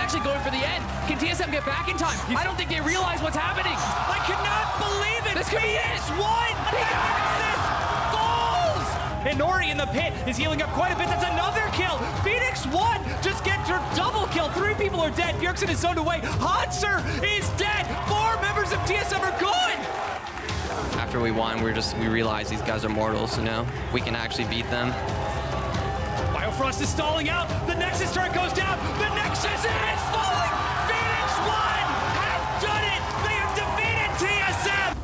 actually going for the end. Can TSM get back in time? I don't think they realize what's happening. I cannot believe it. This could be it. One. Falls. And Nori in the pit is healing up quite a bit. That's another kill. Phoenix 1 just gets her double kill. 3 people are dead. Bjergsen is zoned away. Hanser is dead. 4 members of TSM are gone. After we won, we realized these guys are mortals, you know? We can actually beat them. Biofrost is stalling out. The Nexus turret goes down. The Nexus is falling. Phoenix 1 have done it. They have defeated TSM.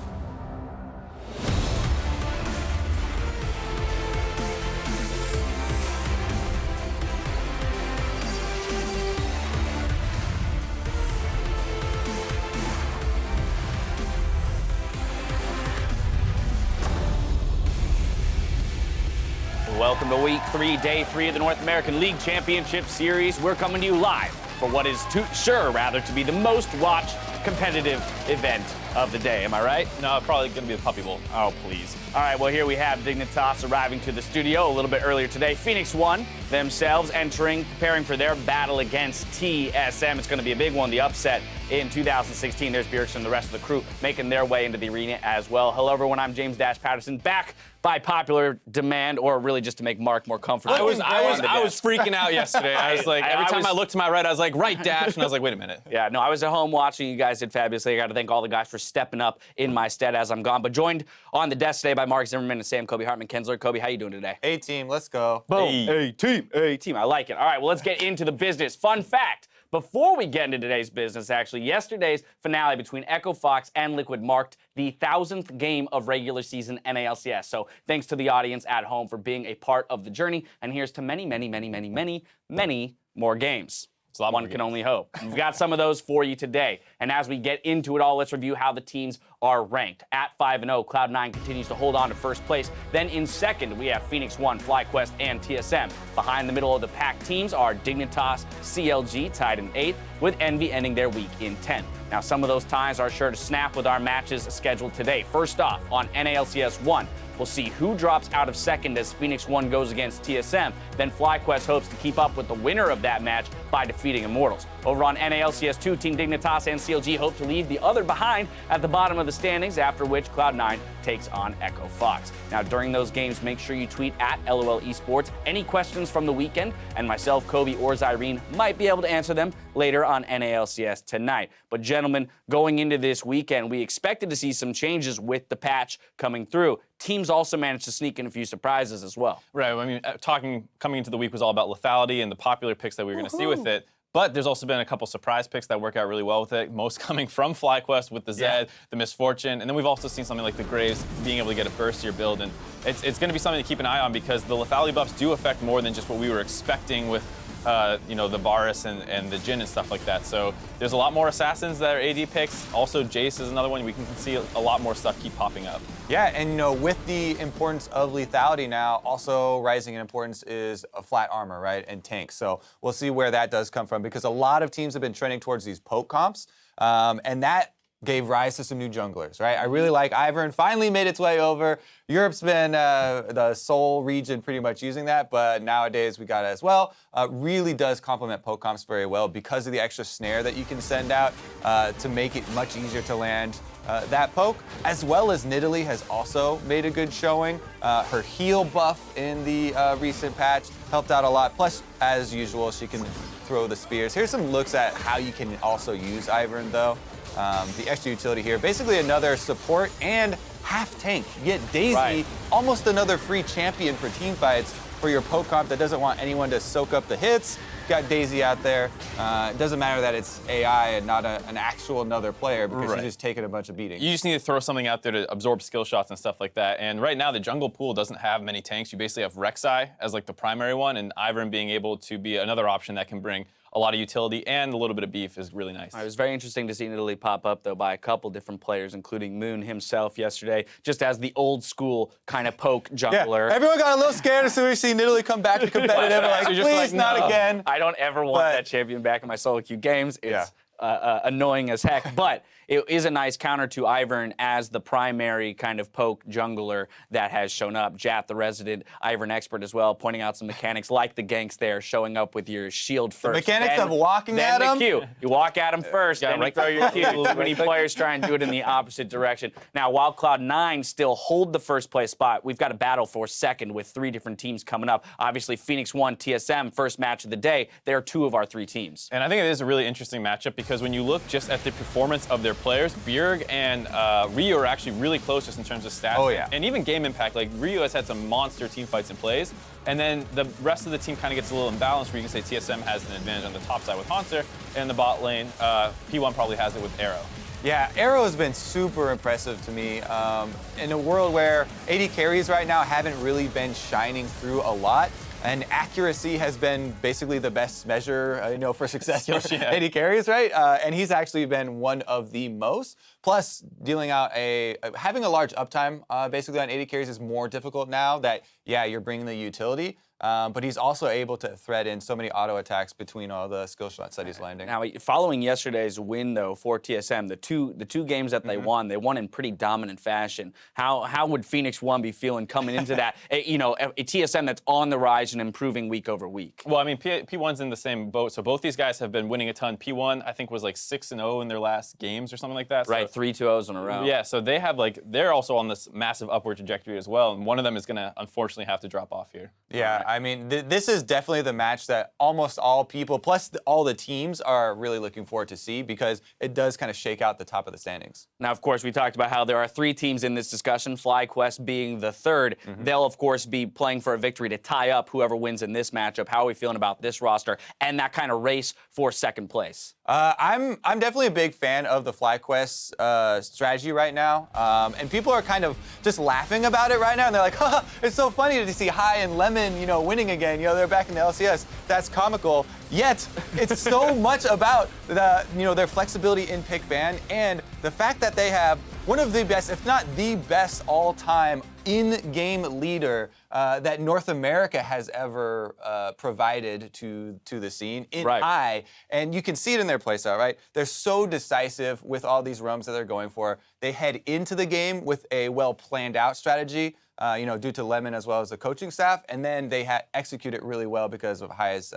Welcome to week 3, day 3 of the North American League Championship Series. We're coming to you live for what is to be the most watched competitive event of the day. Am I right? No, probably going to be the Puppy Bowl. Oh, please. All right, well, here we have Dignitas arriving to the studio a little bit earlier today. Phoenix 1 themselves preparing for their battle against TSM. It's going to be a big one, the upset in 2016. There's Bjergsen and the rest of the crew making their way into the arena as well. Hello, everyone. I'm James Dash Patterson, back by popular demand, or really just to make Mark more comfortable. I was freaking out yesterday. I was like, every time I looked to my right, I was like, right, Dash, and I was like, wait a minute. Yeah, no, I was at home watching. You guys did fabulously. I got to thank all the guys for stepping up in my stead as I'm gone. But joined on the desk today by Mark Zimmerman and Sam Kobe Hartman-Kensler. Kobe, how you doing today? A-team, let's go. Boom. A-team. I like it. All right, well, let's get into the business. Fun fact. Before we get into today's business, actually, yesterday's finale between Echo Fox and Liquid marked the 1,000th game of regular season NALCS. So thanks to the audience at home for being a part of the journey. And here's to many, many, many, many, many, many more games. One can only hope. We've got some of those for you today. And as we get into it all, let's review how the teams are ranked. At 5-0, Cloud9 continues to hold on to first place. Then in second, we have Phoenix 1, FlyQuest, and TSM. Behind the middle of the pack teams are Dignitas, CLG tied in 8th, with Envy ending their week in 10th. Now, some of those ties are sure to snap with our matches scheduled today. First off, on NALCS 1, we'll see who drops out of second as Phoenix 1 goes against TSM. Then FlyQuest hopes to keep up with the winner of that match by defeating Immortals. Over on NALCS 2, Team Dignitas and CLG hope to leave the other behind at the bottom of the standings, after which Cloud9 takes on Echo Fox. Now, during those games, make sure you tweet at LOL Esports any questions from the weekend, and myself, Kobe, or Zyrene might be able to answer them later on NALCS tonight. But gentlemen, going into this weekend, we expected to see some changes with the patch coming through. Teams also managed to sneak in a few surprises as well. Right, I mean, coming into the week was all about lethality and the popular picks that we were going to see with it. But there's also been a couple surprise picks that work out really well with it, most coming from FlyQuest with the Zed, the Misfortune, and then we've also seen something like the Graves being able to get a burst to your build, and it's going to be something to keep an eye on because the lethality buffs do affect more than just what we were expecting with you know, the Varus and the Jhin and stuff like that. So there's a lot more assassins that are AD picks. Also, Jace is another one. We can see a lot more stuff keep popping up. Yeah, and you know, with the importance of lethality now, also rising in importance is a flat armor, right, and tanks. So we'll see where that does come from because a lot of teams have been trending towards these poke comps, and that gave rise to some new junglers, right? I really like Ivern, finally made its way over. Europe's been the sole region pretty much using that, but nowadays we got it as well. Really does complement poke comps very well because of the extra snare that you can send out to make it much easier to land that poke, as well as Nidalee has also made a good showing. Her heal buff in the recent patch helped out a lot. Plus, as usual, she can throw the spears. Here's some looks at how you can also use Ivern though. The extra utility here, basically another support and half tank. You get Daisy, almost another free champion for team fights for your poke comp that doesn't want anyone to soak up the hits. Got Daisy out there. It doesn't matter that it's AI and not an actual another player because she's just taking a bunch of beatings. You just need to throw something out there to absorb skill shots and stuff like that. And right now, the jungle pool doesn't have many tanks. You basically have Rek'Sai as like the primary one, and Ivern being able to be another option that can bring a lot of utility and a little bit of beef is really nice. It was very interesting to see Nidalee pop up, though, by a couple different players, including Moon himself yesterday, just as the old school kind of poke jungler. Yeah, everyone got a little scared as soon as we see Nidalee come back to competitive. Like, please, not again. I don't ever want that champion back in my solo queue games. It's annoying as heck, but it is a nice counter to Ivern as the primary kind of poke jungler that has shown up. Jat, the resident Ivern expert as well, pointing out some mechanics like the ganks there, showing up with your shield first. Mechanics of walking at Then him? the Q. You walk at him first, then you throw your Q. Too many players try and do it in the opposite direction. Now, while Cloud9 still hold the first place spot, we've got a battle for second with 3 different teams coming up. Obviously, Phoenix1, TSM, first match of the day. They're 2 of our 3 teams. And I think it is a really interesting matchup because when you look just at the performance of their players, Bjerg and Ryu are actually really close just in terms of stats. Oh, yeah. And even game impact. Like, Ryu has had some monster team fights and plays. And then the rest of the team kind of gets a little imbalanced where you can say TSM has an advantage on the top side with Haunter, and the bot lane, P1 probably has it with Arrow. Yeah, Arrow has been super impressive to me. In a world where AD carries right now haven't really been shining through a lot, and accuracy has been basically the best measure, for success for AD carries, right? And he's actually been one of the most. Plus, dealing out having a large uptime basically on AD carries is more difficult now that, yeah, you're bringing the utility. But he's also able to thread in so many auto attacks between all the skill shots that he's landing. Now, following yesterday's win, though, for TSM, the two games that they won in pretty dominant fashion. How would Phoenix1 be feeling coming into that? A TSM that's on the rise and improving week over week. Well, I mean, P1's in the same boat, so both these guys have been winning a ton. P1, I think, was like 6-0 in their last games or something like that. Right, 3 2-0s in a row. Yeah, so they have they're also on this massive upward trajectory as well, and one of them is going to unfortunately have to drop off here. Yeah, I mean, this is definitely the match that almost all people, plus all the teams, are really looking forward to see because it does kind of shake out the top of the standings. Now, of course, we talked about how there are 3 teams in this discussion, FlyQuest being the 3rd. They'll, of course, be playing for a victory to tie up whoever wins in this matchup. How are we feeling about this roster and that kind of race for second place? I'm definitely a big fan of the FlyQuest strategy right now, and people are kind of just laughing about it right now. And they're like, "Haha, it's so funny to see High and Lemon, winning again. They're back in the LCS. That's comical." Yet it's so much about their flexibility in pick ban and the fact that they have one of the best, if not the best, all-time in-game leader that North America has ever provided to the scene in High. And you can see it in their playstyle, right? They're so decisive with all these roams that they're going for. They head into the game with a well-planned-out strategy, due to Lemon as well as the coaching staff, and then they execute it really well because of High's,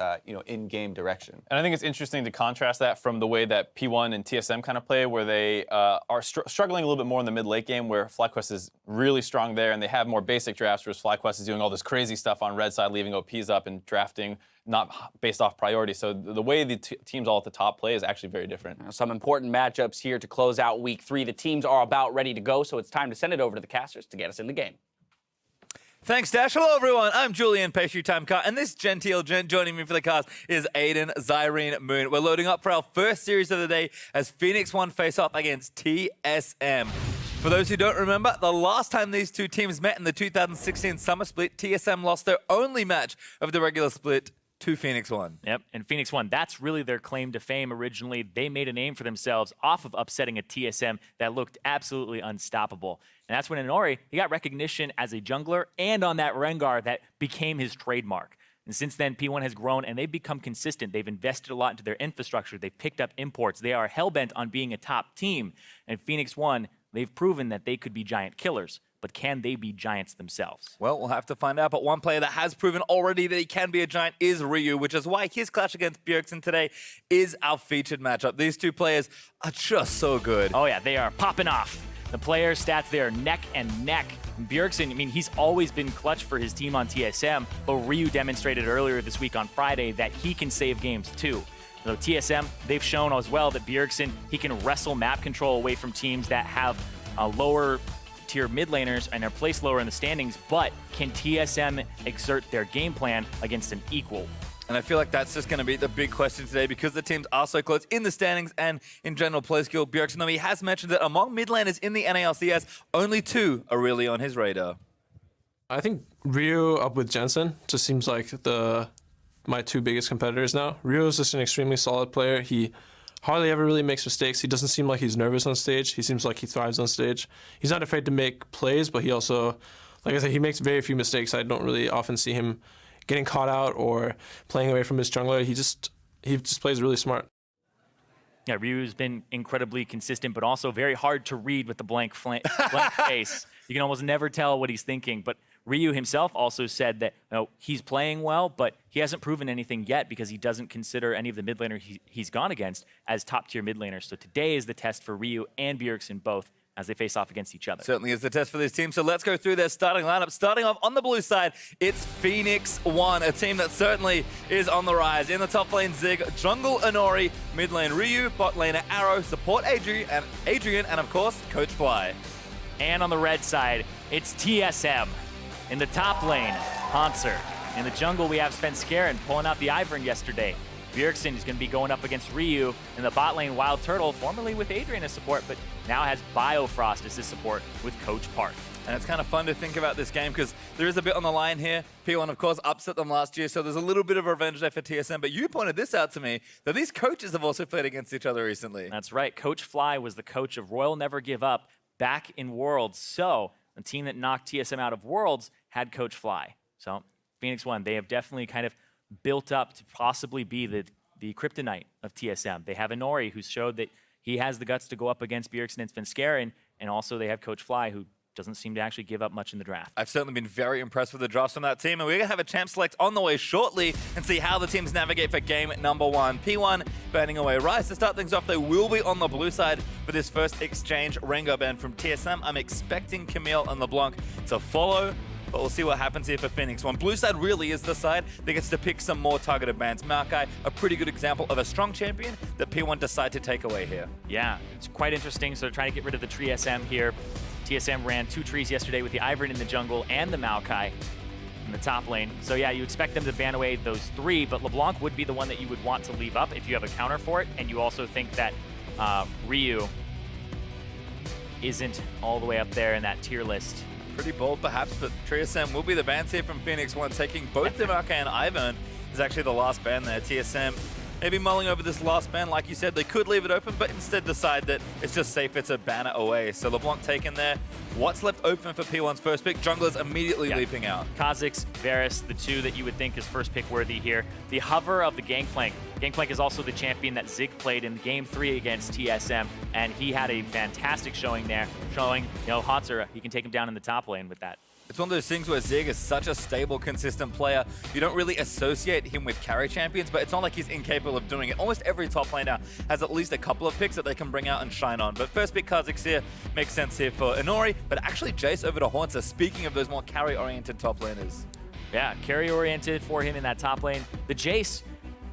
in-game direction. And I think it's interesting to contrast that from the way that P1 and TSM kind of play, where they are struggling a little bit more in the mid-late game, where FlyQuest is really strong there, and they have more basic drafts, whereas FlyQuest is doing all this crazy stuff on red side, leaving OPs up and drafting not based off priority. So the way the teams all at the top play is actually very different. Some important matchups here to close out week 3. The teams are about ready to go, so it's time to send it over to the casters to get us in the game. Thanks, Dash. Hello, everyone. I'm Julian Pastry Time Car, and this genteel gent joining me for the cast is Aiden Zyrene Moon. We're loading up for our first series of the day as Phoenix1 face off against TSM. For those who don't remember, the last time these two teams met in the 2016 Summer Split, TSM lost their only match of the regular split to Phoenix1. Yep, and Phoenix1, that's really their claim to fame originally. They made a name for themselves off of upsetting a TSM that looked absolutely unstoppable. And that's when Inori, he got recognition as a jungler and on that Rengar that became his trademark. And since then, P1 has grown and they've become consistent. They've invested a lot into their infrastructure. They've picked up imports. They are hellbent on being a top team. And Phoenix1, they've proven that they could be giant killers. But can they be giants themselves? Well, we'll have to find out. But one player that has proven already that he can be a giant is Ryu, which is why his clash against Bjergsen today is our featured matchup. These two players are just so good. Oh yeah, they are popping off. The player stats, they are neck and neck. Bjergsen, I mean, he's always been clutch for his team on TSM, but Ryu demonstrated earlier this week on Friday that he can save games too. So TSM, they've shown as well that Bjergsen, he can wrestle map control away from teams that have a lower tier mid laners and are placed lower in the standings, but can TSM exert their game plan against an equal? And I feel like that's just going to be the big question today because the teams are so close in the standings and in general play skill. Bjergsen, though, he has mentioned that among mid laners in the NALCS, only 2 are really on his radar. I think Ryu up with Jensen just seems like my 2 biggest competitors now. Ryu is just an extremely solid player. He hardly ever really makes mistakes. He doesn't seem like he's nervous on stage. He seems like he thrives on stage. He's not afraid to make plays, but he also, like I said, he makes very few mistakes. I don't really often see him getting caught out or playing away from his jungler. He just plays really smart. Yeah, Ryu's been incredibly consistent, but also very hard to read with the blank face. You can almost never tell what he's thinking. But Ryu himself also said that he's playing well, but he hasn't proven anything yet because he doesn't consider any of the mid laners he's gone against as top-tier mid laners. So today is the test for Ryu and Bjergsen both as they face off against each other. Certainly is the test for this team. So let's go through their starting lineup. Starting off on the blue side, it's Phoenix1, a team that certainly is on the rise. In the top lane, Zig, jungle Inori, mid lane Ryu, bot laner Arrow, support Adrian, and of course, Coach Fly. And on the red side, it's TSM. In the top lane, Hanser. In the jungle, we have Svenskeren pulling out the Ivern yesterday. Bjergsen is going to be going up against Ryu. In the bot lane, Wild Turtle, formerly with Adrian as support, but now has Biofrost as his support with Coach Parth. And it's kind of fun to think about this game because there is a bit on the line here. P1, of course, upset them last year, so there's a little bit of revenge there for TSM. But you pointed this out to me, that these coaches have also played against each other recently. That's right. Coach Fly was the coach of Royal Never Give Up back in Worlds. So the team that knocked TSM out of Worlds had Coach Fly. So Phoenix1, they have definitely kind of built up to possibly be the kryptonite of TSM. They have Inori, who showed that he has the guts to go up against Bjergsen and Svenskeren, and also they have Coach Fly, who doesn't seem to actually give up much in the draft. I've certainly been very impressed with the drafts from that team, and we're going to have a champ select on the way shortly and see how the teams navigate for game number 1. P1 banning away Rise. To start things off, they will be on the blue side for this first exchange Rengar ban from TSM. I'm expecting Camille and LeBlanc to follow, but we'll see what happens here for Phoenix1. Blue side really is the side that gets to pick some more targeted bans. Maokai, a pretty good example of a strong champion that P1 decide to take away here. Yeah, it's quite interesting. So they're trying to get rid of the tree SM here. TSM ran 2 trees yesterday with the Ivern in the jungle and the Maokai in the top lane. So yeah, you expect them to ban away those 3, but LeBlanc would be the one that you would want to leave up if you have a counter for it, and you also think that Ryu isn't all the way up there in that tier list. Pretty bold perhaps, but TSM will be the bans here from Phoenix1, taking both the Maokai and Ivern is actually the last ban there. TSM maybe mulling over this last ban. Like you said, they could leave it open, but instead decide that it's just safer to ban it away. So LeBlanc taken there. What's left open for P1's first pick? Junglers immediately leaping out. Kha'Zix, Varus, the 2 that you would think is first pick worthy here. The hover of the Gangplank. Gangplank is also the champion that Zig played in Game 3 against TSM, and he had a fantastic showing there, showing, Hanser, he can take him down in the top lane with that. It's one of those things where Zig is such a stable, consistent player. You don't really associate him with carry champions, but it's not like he's incapable of doing it. Almost every top laner has at least a couple of picks that they can bring out and shine on. But first pick Kha'Zix here makes sense here for Inori, but actually Jace over to Haunter, speaking of those more carry-oriented top laners. Yeah, carry-oriented for him in that top lane. The Jace,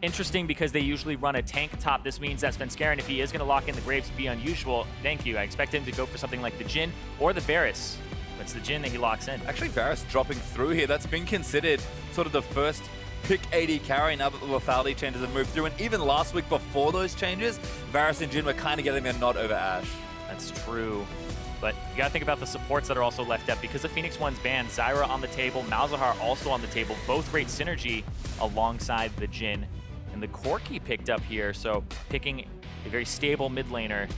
interesting because they usually run a tank top. This means that Svenskeren, if he is going to lock in the Graves, be unusual. Thank you. I expect him to go for something like the Jhin or the Varus. It's the Jhin that he locks in. Actually, Varus dropping through here. That's been considered sort of the first pick AD carry now that the lethality changes have moved through. And even last week before those changes, Varus and Jhin were kind of getting a nod over Ashe. That's true. But you got to think about the supports that are also left up. Because of Phoenix1's ban, Zyra on the table, Malzahar also on the table. Both great synergy alongside the Jhin. And the Corki picked up here, so picking a very stable mid laner.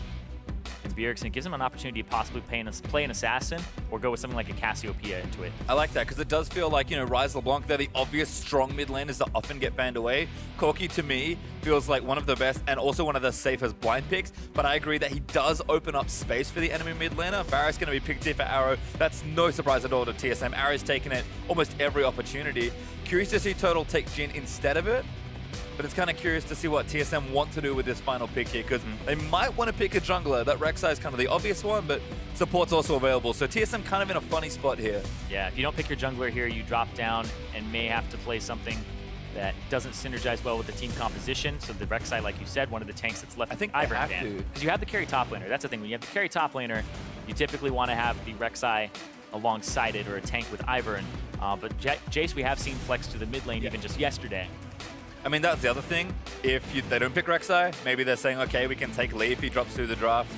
And Bjergsen gives him an opportunity to possibly play an assassin or go with something like a Cassiopeia into it. I like that because it does feel like, Rise LeBlanc, they're the obvious strong mid laners that often get banned away. Corki, to me, feels like one of the best and also one of the safest blind picks, but I agree that he does open up space for the enemy mid laner. Varus going to be picked here for Arrow. That's no surprise at all to TSM. Arrow's taken it almost every opportunity. Curious to see Turtle take Jhin instead of it. But it's kind of curious to see what TSM want to do with this final pick here, because they might want to pick a jungler. That Rek'Sai is kind of the obvious one, but support's also available. So TSM kind of in a funny spot here. Yeah, if you don't pick your jungler here, you drop down and may have to play something that doesn't synergize well with the team composition. So the Rek'Sai, like you said, one of the tanks that's left. I think Ivern they have ban. to. Because you have the carry top laner. That's the thing. When you have the carry top laner, you typically want to have the Rek'Sai alongside it or a tank with Ivern. But Jace, we have seen flex to the mid lane even just yesterday. I mean, that's the other thing. If they don't pick Rek'Sai, maybe they're saying, okay, we can take Lee if he drops through the draft.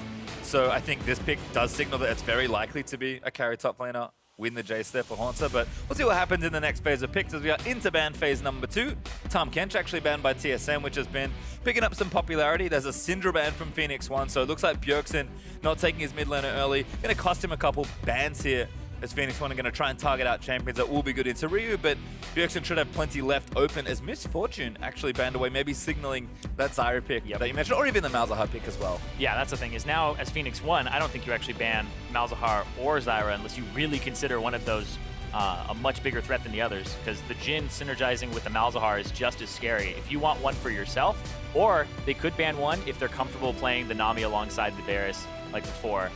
So I think this pick does signal that it's very likely to be a carry top laner. Win the Jace there for Haunter, but we'll see what happens in the next phase of picks as we are into ban phase number 2. Tahm Kench actually banned by TSM, which has been picking up some popularity. There's a Syndra ban from Phoenix1, so it looks like Bjergsen not taking his mid laner early. Going to cost him a couple bans here as Phoenix One are going to try and target out champions that will be good into Ryu, but Bjergsen should have plenty left open as Misfortune actually banned away, maybe signaling that Zyra pick that you mentioned, or even the Malzahar pick as well. Yeah, that's the thing, is now as Phoenix One, I don't think you actually ban Malzahar or Zyra unless you really consider one of those a much bigger threat than the others, because the Jhin synergizing with the Malzahar is just as scary. If you want one for yourself, or they could ban one if they're comfortable playing the Nami alongside the Varus like before.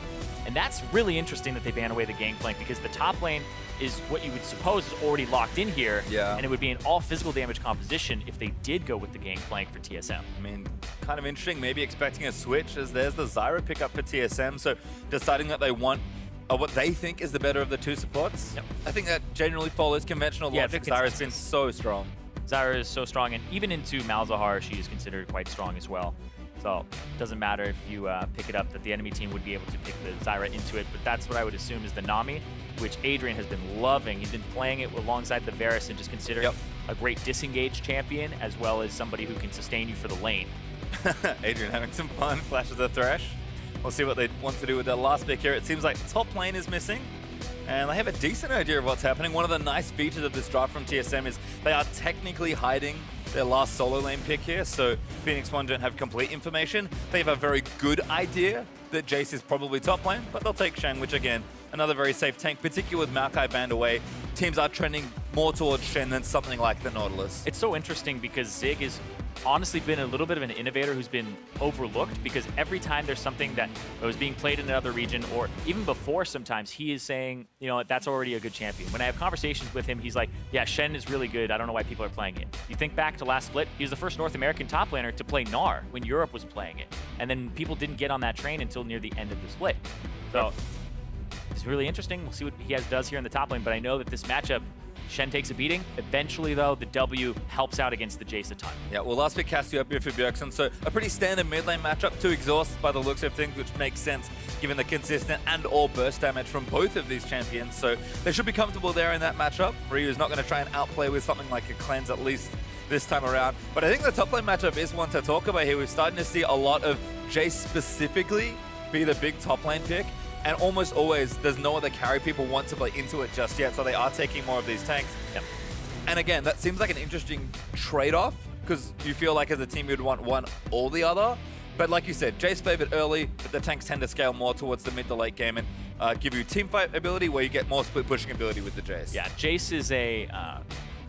And that's really interesting that they ban away the Gangplank, because the top lane is what you would suppose is already locked in here, and it would be an all physical damage composition if they did go with the Gangplank for TSM. I mean, kind of interesting, maybe expecting a switch, as there's the Zyra pickup for TSM, so deciding that they want what they think is the better of the two supports. I think that generally follows conventional logic. Zyra's been so strong. Zyra is so strong, and even into Malzahar, she is considered quite strong as well. So it doesn't matter if you pick it up, that the enemy team would be able to pick the Zyra into it, but that's what I would assume is the Nami, which Adrian has been loving. He's been playing it alongside the Varus and just considering a great disengaged champion, as well as somebody who can sustain you for the lane. Adrian having some fun, flashes the Thresh. We'll see what they want to do with their last pick here. It seems like top lane is missing, and they have a decent idea of what's happening. One of the nice features of this draft from TSM is they are technically hiding their last solo lane pick here, so Phoenix One don't have complete information. They have a very good idea that Jace is probably top lane, but they'll take Shen, which again, another very safe tank, particularly with Maokai banned away. Teams are trending more towards Shen than something like the Nautilus. It's so interesting because Zig has honestly been a little bit of an innovator who's been overlooked, because every time there's something that was being played in another region, or even before sometimes, he is saying, you know, that's already a good champion. When I have conversations with him, he's like, yeah, Shen is really good. I don't know why people are playing it. You think back to last split, he was the first North American top laner to play Gnar when Europe was playing it. And then people didn't get on that train until near the end of the split. So it's really interesting. We'll see what he does here in the top lane, but I know that this matchup, Shen takes a beating. Eventually, though, the W helps out against the Jace a ton. Yeah, well, last pick Cassiopeia for Bjergsen, so a pretty standard mid lane matchup to exhaust by the looks of things, which makes sense given the consistent and or burst damage from both of these champions. So they should be comfortable there in that matchup. Ryu is not going to try and outplay with something like a cleanse, at least this time around. But I think the top lane matchup is one to talk about here. We're starting to see a lot of Jace specifically be the big top lane pick. And almost always, there's no other carry people want to play into it just yet, so they are taking more of these tanks. And again, that seems like an interesting trade-off, because you feel like as a team you'd want one or the other. But like you said, Jace favored early, but the tanks tend to scale more towards the mid to late game and give you team fight ability where you get more split pushing ability with the Jace. Yeah, Jace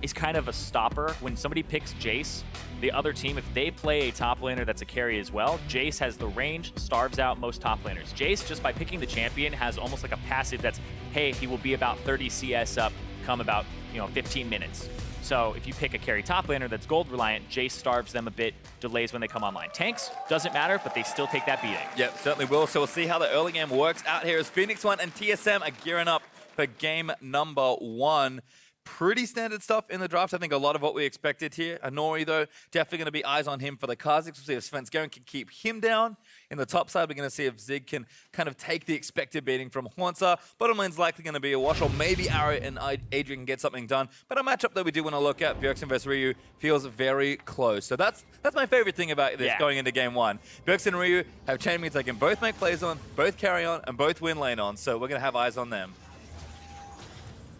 is kind of a stopper. When somebody picks Jace, the other team, if they play a top laner that's a carry as well, Jace has the range, starves out most top laners. Jace, just by picking the champion, has almost like a passive that's, hey, he will be about 30 CS up come about 15 minutes. So if you pick a carry top laner that's gold reliant, Jace starves them a bit, delays when they come online. Tanks, doesn't matter, but they still take that beating. Yep, certainly will. So we'll see how the early game works out here as Phoenix One and TSM are gearing up for game number 1. Pretty standard stuff in the draft. I think a lot of what we expected here. Anori, though, definitely going to be eyes on him for the Kha'Zix. We'll see if Svenskeren can keep him down. In the top side, we're going to see if Zig can kind of take the expected beating from Hwanta. Bottom lane's likely going to be a wash, or maybe Arrow and Adrian can get something done. But a matchup that we do want to look at, Bjergsen versus Ryu, feels very close. So that's my favorite thing about this going into game 1. Bjergsen and Ryu have champions they can both make plays on, both carry on, and both win lane on. So we're going to have eyes on them.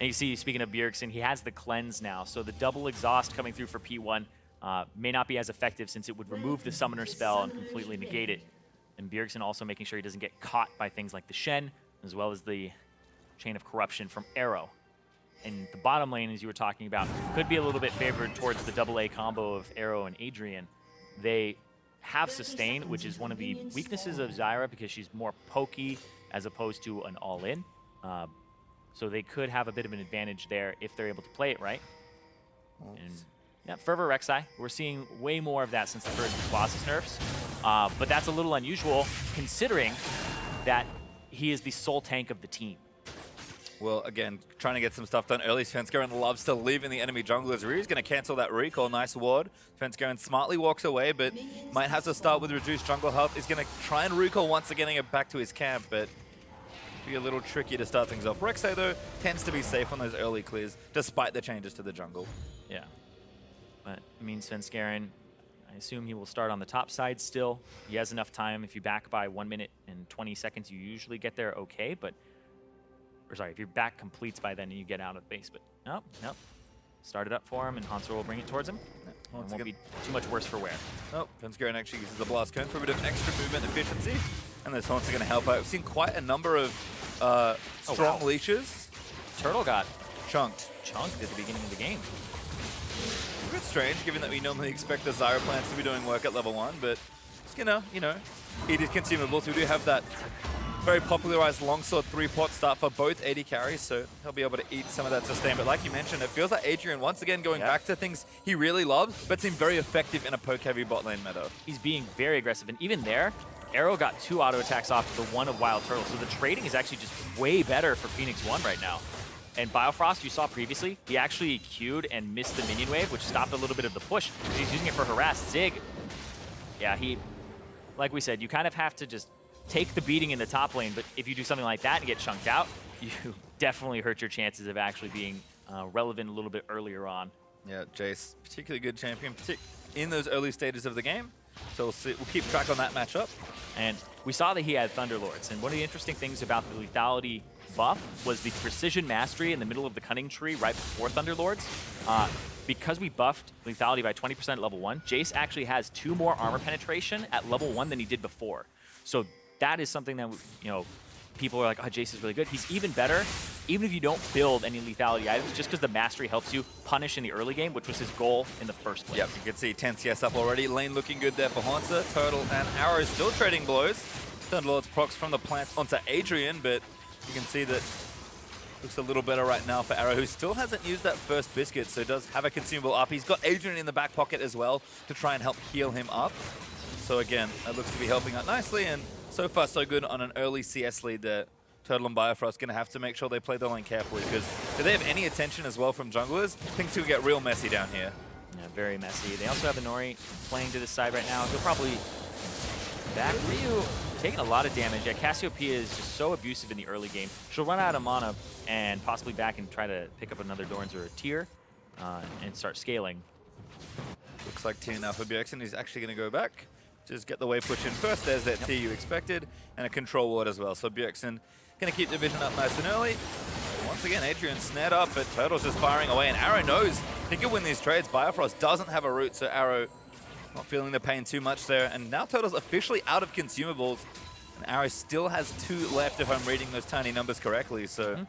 And you see, speaking of Bjergsen, he has the cleanse now. So the double exhaust coming through for P1 may not be as effective, since it would remove the summoner spell and completely negate it. And Bjergsen also making sure he doesn't get caught by things like the Shen, as well as the Chain of Corruption from Arrow. And the bottom lane, as you were talking about, could be a little bit favored towards the AA combo of Arrow and Adrian. They have sustain, which is one of the weaknesses of Zyra, because she's more pokey as opposed to an all-in. So they could have a bit of an advantage there if they're able to play it right. And yeah, Fervor Rek'Sai, we're seeing way more of that since the first Colossus nerfs. But that's a little unusual, considering that he is the sole tank of the team. Well, again, trying to get some stuff done early. Svenskeren loves to live in the enemy junglers. Ryu's going to cancel that recall. Nice ward. Svenskeren smartly walks away, but might have to start with reduced jungle health. He's going to try and recall once again, get back to his camp, but be a little tricky to start things off. Rek'Sai, though, tends to be safe on those early clears, despite the changes to the jungle. Yeah. But, I mean, Svenskeren, I assume he will start on the top side still. He has enough time. If you back by 1 minute and 20 seconds, you usually get there okay, but or sorry, if your back completes by then and you get out of base. But nope. Start it up for him, and Hansel will bring it towards him. It won't be too much worse for wear. Oh, Fensgaren actually uses the blast cone for a bit of extra movement efficiency, and this Haunts are going to help out. We've seen quite a number of strong leashes. Turtle got Chunked chunked at the beginning of the game. It's a bit strange, given that we normally expect the Zyra plants to be doing work at level 1, but it's gonna, eat his consumables. We do have that very popularized longsword 3-pot start for both AD carries, so he'll be able to eat some of that sustain. But like you mentioned, it feels like Adrian once again going back to things he really loves, but seem very effective in a poke-heavy bot lane meta. He's being very aggressive, and even there, Arrow got 2 auto attacks off the 1 of Wild Turtle, so the trading is actually just way better for Phoenix 1 right now. And Biofrost, you saw previously, he actually Q'd and missed the minion wave, which stopped a little bit of the push. He's using it for harass. Zig, yeah, like we said, you kind of have to just take the beating in the top lane, but if you do something like that and get chunked out, you definitely hurt your chances of actually being relevant a little bit earlier on. Yeah, Jace, particularly good champion in those early stages of the game. So we'll keep track on that matchup. And we saw that he had Thunderlords, and one of the interesting things about the lethality buff was the precision mastery in the middle of the cunning tree right before Thunderlords. Because we buffed lethality by 20% at level 1, Jace actually has 2 more armor penetration at level 1 than he did before. So that is something that, people are like, oh, Jace is really good. He's even better, even if you don't build any lethality items, just because the mastery helps you punish in the early game, which was his goal in the first place. Yep, you can see 10 CS up already. Lane looking good there for Haunter. Turtle and Arrow still trading blows. Thunderlord's procs from the plant onto Adrian, but you can see that looks a little better right now for Arrow, who still hasn't used that first biscuit, so does have a consumable up. He's got Adrian in the back pocket as well to try and help heal him up. So again, that looks to be helping out nicely, and so far so good on an early CS lead there. Turtle and Biofrost going to have to make sure they play the lane carefully, because if they have any attention as well from junglers, things will get real messy down here. Yeah, very messy. They also have Inori playing to the side right now. He'll probably back Ryu taking a lot of damage. Yeah, Cassiopeia is just so abusive in the early game. She'll run out of mana and possibly back and try to pick up another Dorns or a Tier and start scaling. Looks like Tier now for BXN. He's actually going to go back. Just get the wave push in first. There's that Tier you expected, and a control ward as well. So BXN going to keep the vision up nice and early. Once again, Adrian snared up, but Turtle's just firing away, and Arrow knows he can win these trades. Biofrost doesn't have a root, so Arrow not feeling the pain too much there. And now Turtle's officially out of consumables, and Arrow still has 2 left if I'm reading those tiny numbers correctly. So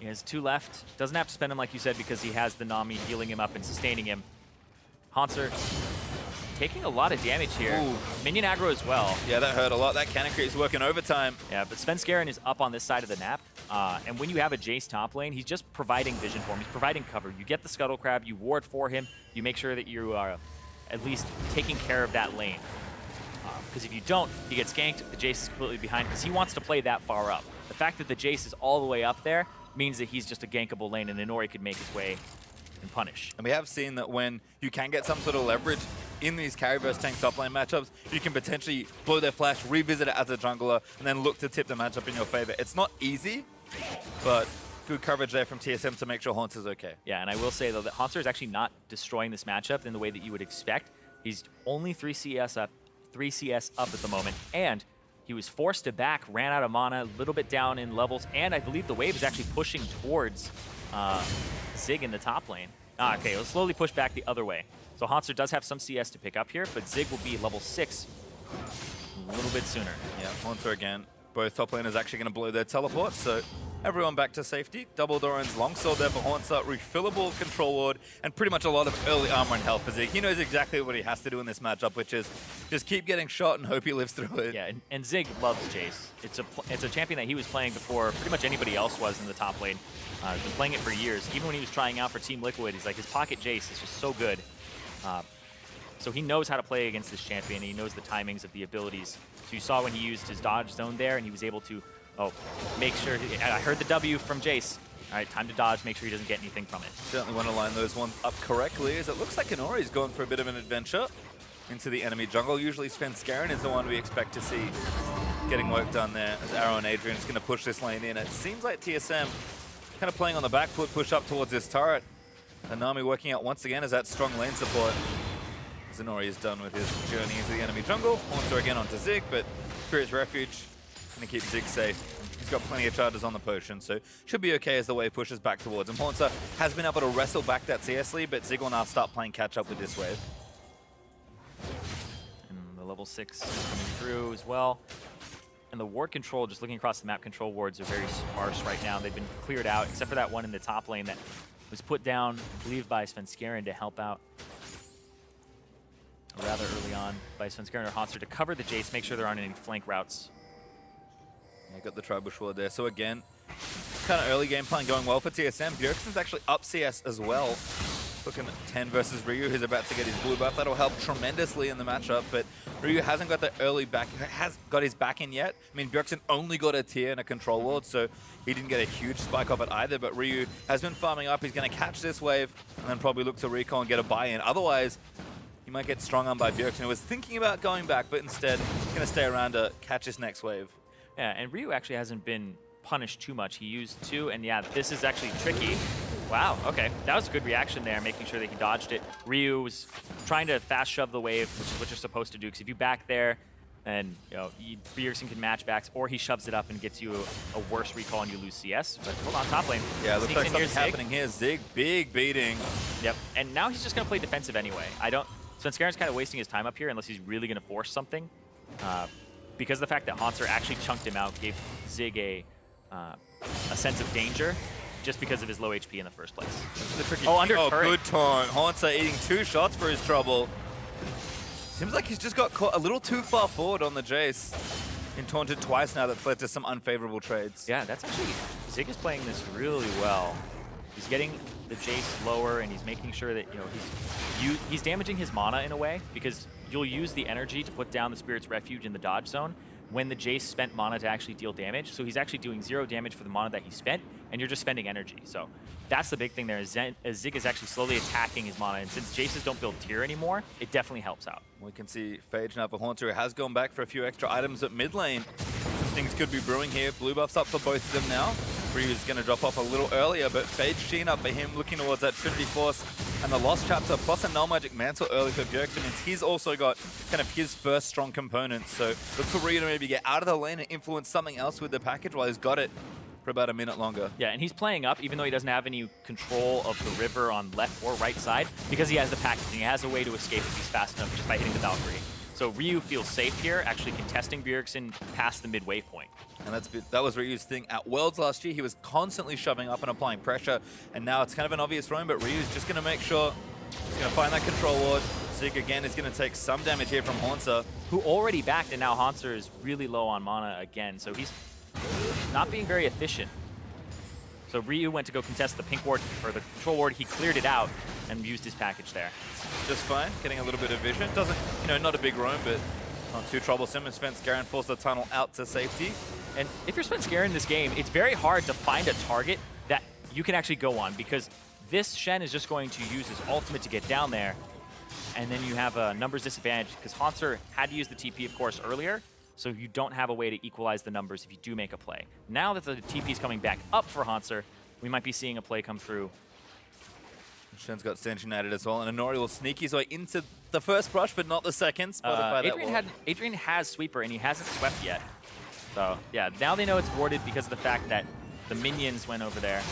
he has 2 left. Doesn't have to spend them like you said because he has the Nami healing him up and sustaining him. Haunter taking a lot of damage here. Ooh. Minion aggro as well. Yeah, that hurt a lot. That cannon creep is working overtime. Yeah, but Svenskeren is up on this side of the map. And when you have a Jace top lane, he's just providing vision for him. He's providing cover. You get the Scuttle Crab, you ward for him, you make sure that you are at least taking care of that lane. Because if you don't, he gets ganked, the Jace is completely behind because he wants to play that far up. The fact that the Jace is all the way up there means that he's just a gankable lane and Inori could make his way and punish. And we have seen that when you can get some sort of leverage in these carry versus tank top lane matchups, you can potentially blow their flash, revisit it as a jungler, and then look to tip the matchup in your favor. It's not easy, but good coverage there from TSM to make sure Haunter is okay. Yeah, and I will say, though, that Haunter is actually not destroying this matchup in the way that you would expect. He's only 3 CS up at the moment, and he was forced to back, ran out of mana, a little bit down in levels, and I believe the wave is actually pushing towards Zig in the top lane. Okay, let's slowly push back the other way. So Haunter does have some CS to pick up here, but Zig will be level 6 a little bit sooner. Yeah, Haunter again. Both top laners actually going to blow their teleports, so everyone back to safety. Double Doran's longsword there for Haunter, refillable control ward, and pretty much a lot of early armor and health for Zig. He knows exactly what he has to do in this matchup, which is just keep getting shot and hope he lives through it. Yeah, and Zig loves Jace. It's a champion that he was playing before pretty much anybody else was in the top lane. He's been playing it for years. Even when he was trying out for Team Liquid, he's like, his pocket Jace is just so good. So he knows how to play against this champion, and he knows the timings of the abilities. So you saw when he used his dodge zone there, and he was able to make sure. I heard the W from Jace. All right, time to dodge, make sure he doesn't get anything from it. Certainly want to line those ones up correctly, as it looks like Inori's going for a bit of an adventure into the enemy jungle. Usually Svenskeren is the one we expect to see getting work done there, as Arrow and Adrian is going to push this lane in. It seems like TSM kind of playing on the back foot, push up towards this turret. And Nami working out once again as that strong lane support. Inori is done with his journey into the enemy jungle. Haunter again onto Zig, but Spirit's Refuge Gonna keep Zig safe. He's got plenty of charges on the potion, so should be okay as the wave pushes back towards him. Hauntzer has been able to wrestle back that CS lead, but Zig will now start playing catch up with this wave. And the level 6 coming through as well. And the ward control, just looking across the map, control wards are very sparse right now. They've been cleared out, except for that one in the top lane that was put down, I believe, by Svenskeren to help out rather early on by Svenskeren or Hauntzer to cover the Jace, make sure there aren't any flank routes. Yeah, got the Tribush ward there. So again, kind of early game plan going well for TSM. Bjergsen's actually up CS as well. Looking at 10 versus Ryu, who's about to get his blue buff. That'll help tremendously in the matchup, but Ryu hasn't got the early back, has got his back in yet. I mean, Bjergsen only got a tier and a control ward, so he didn't get a huge spike off it either, but Ryu has been farming up. He's going to catch this wave and then probably look to recall and get a buy-in. Otherwise, he might get strong on by Bjergsen, who was thinking about going back, but instead going to stay around to catch this next wave. Yeah, and Ryu actually hasn't been punished too much. He used 2, and yeah, this is actually tricky. Wow, okay. That was a good reaction there, making sure that he dodged it. Ryu was trying to fast shove the wave, which is what you're supposed to do, because if you back there, then Bjergsen can match backs, or he shoves it up and gets you a worse recall and you lose CS. But hold on, top lane. Yeah, looks like Sneaks in here, something's happening here. Zig, big beating. Yep, and now he's just going to play defensive anyway. Svenskaren's kind of wasting his time up here unless he's really going to force something. Because of the fact that Hauntzer actually chunked him out, gave Zig a sense of danger just because of his low HP in the first place. Under turret. Good taunt. Hauntzer eating 2 shots for his trouble. Seems like he's just got caught a little too far forward on the Jace. Been taunted twice now. That's led to some unfavorable trades. Yeah, that's actually, Zig is playing this really well. He's getting the Jace lower, and he's making sure that he's damaging his mana in a way, because you'll use the energy to put down the Spirit's Refuge in the dodge zone when the Jace spent mana to actually deal damage. So he's actually doing 0 damage for the mana that he spent, and you're just spending energy. So that's the big thing there. Zig is actually slowly attacking his mana, and since Jaces don't build tier anymore, it definitely helps out. We can see Phage now for Hauntzer, who has gone back for a few extra items at mid lane. Things could be brewing here. Blue buff's up for both of them now. Ryu's going to drop off a little earlier, but Phage Sheen up for him, looking towards that Trinity Force and the Lost Chapter, plus a Null Magic Mantle early for Bjergsen. Means he's also got kind of his first strong component. So look for Ryu to maybe get out of the lane and influence something else with the package while he's got it for about a minute longer. Yeah, and he's playing up, even though he doesn't have any control of the river on left or right side, because he has the package and he has a way to escape if he's fast enough just by hitting the Valkyrie. So Ryu feels safe here, actually contesting Bjergsen past the midway point. And that was Ryu's thing at Worlds last year. He was constantly shoving up and applying pressure, and now it's kind of an obvious roam, but Ryu's just going to make sure he's going to find that control ward. Zig again is going to take some damage here from Hauntzer, who already backed, and now Hauntzer is really low on mana again, so he's not being very efficient. So Ryu went to go contest the pink ward, or the control ward. He cleared it out and used his package there. Just fine, getting a little bit of vision. Doesn't, not a big roam, but not too troublesome. And Svenskeren pulls the tunnel out to safety. And if you're Svenskeren in this game, it's very hard to find a target that you can actually go on, because this Shen is just going to use his ultimate to get down there, and then you have a numbers disadvantage, because Hauntzer had to use the TP, of course, earlier, so you don't have a way to equalize the numbers if you do make a play. Now that the TP is coming back up for Hauntzer, we might be seeing a play come through. Shen's got Stench United as well, and Inori will sneak his way into the first brush, but not the second. Spotted by Adrian has Sweeper, and he hasn't swept yet. So, yeah, now they know it's warded because of the fact that the minions went over there.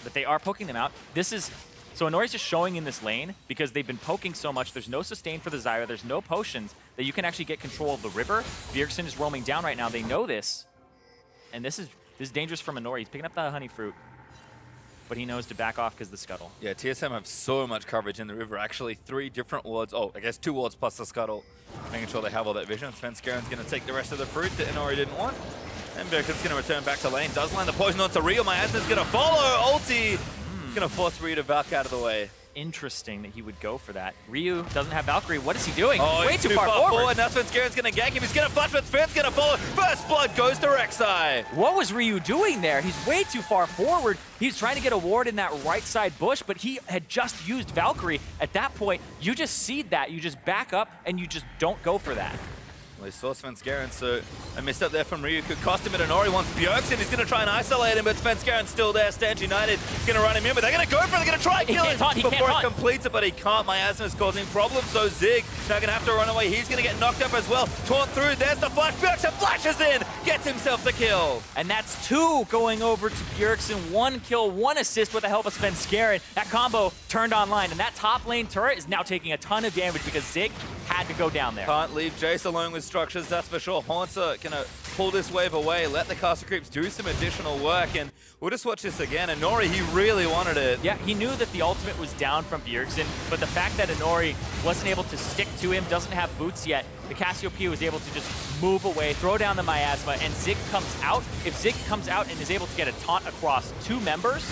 But they are poking them out. So Inori's just showing in this lane because they've been poking so much. There's no sustain for the Zyra. There's no potions that you can actually get control of the river. Bjergsen is roaming down right now. They know this. And this is dangerous from Inori. He's picking up the honey fruit, but he knows to back off because the scuttle. Yeah, TSM have so much coverage in the river. Actually, 3 different wards. Oh, I guess 2 wards plus the scuttle. Making sure they have all that vision. Svenskeren's going to take the rest of the fruit that Inori didn't want. And Bjergsen's going to return back to lane. Does land the poison onto Ryu. Miasma's going to follow. Ulti. Going to force Ryu to Valk out of the way. Interesting that he would go for that. Ryu doesn't have Valkyrie. What is he doing? Oh, way too far forward. Now Svenskeren's going to gank him. He's going to flash, but Sven's going to follow. First blood goes to Rek'Sai. What was Ryu doing there? He's way too far forward. He's trying to get a ward in that right side bush, but he had just used Valkyrie. At that point, you just seed that. You just back up, and you just don't go for that. Well, he saw Svenskeren, so a misstep there from Ryu could cost him. At Inori wants Bjergsen. He's going to try and isolate him, but Svenskeren's still there. Stange United going to run him in, but they're going to go for it. They're going to try and kill him before he completes it, but he can't. Miasma's causing problems, so Zig now going to have to run away. He's going to get knocked up as well. Taunt through. There's the flash. Bjergsen flashes in, gets himself the kill. And that's 2 going over to Bjergsen. 1 kill, 1 assist with the help of Svenskeren. That combo turned online, and that top lane turret is now taking a ton of damage because Zig had to go down there. Can't leave Jace alone with structures, that's for sure. Haunter gonna pull this wave away, let the caster creeps do some additional work, and we'll just watch this again. Inori, he really wanted it. Yeah, he knew that the ultimate was down from Bjergsen, but the fact that Inori wasn't able to stick to him, doesn't have boots yet, the Cassiopeia was able to just move away, throw down the miasma, and Zig comes out. If Zig comes out and is able to get a taunt across 2 members,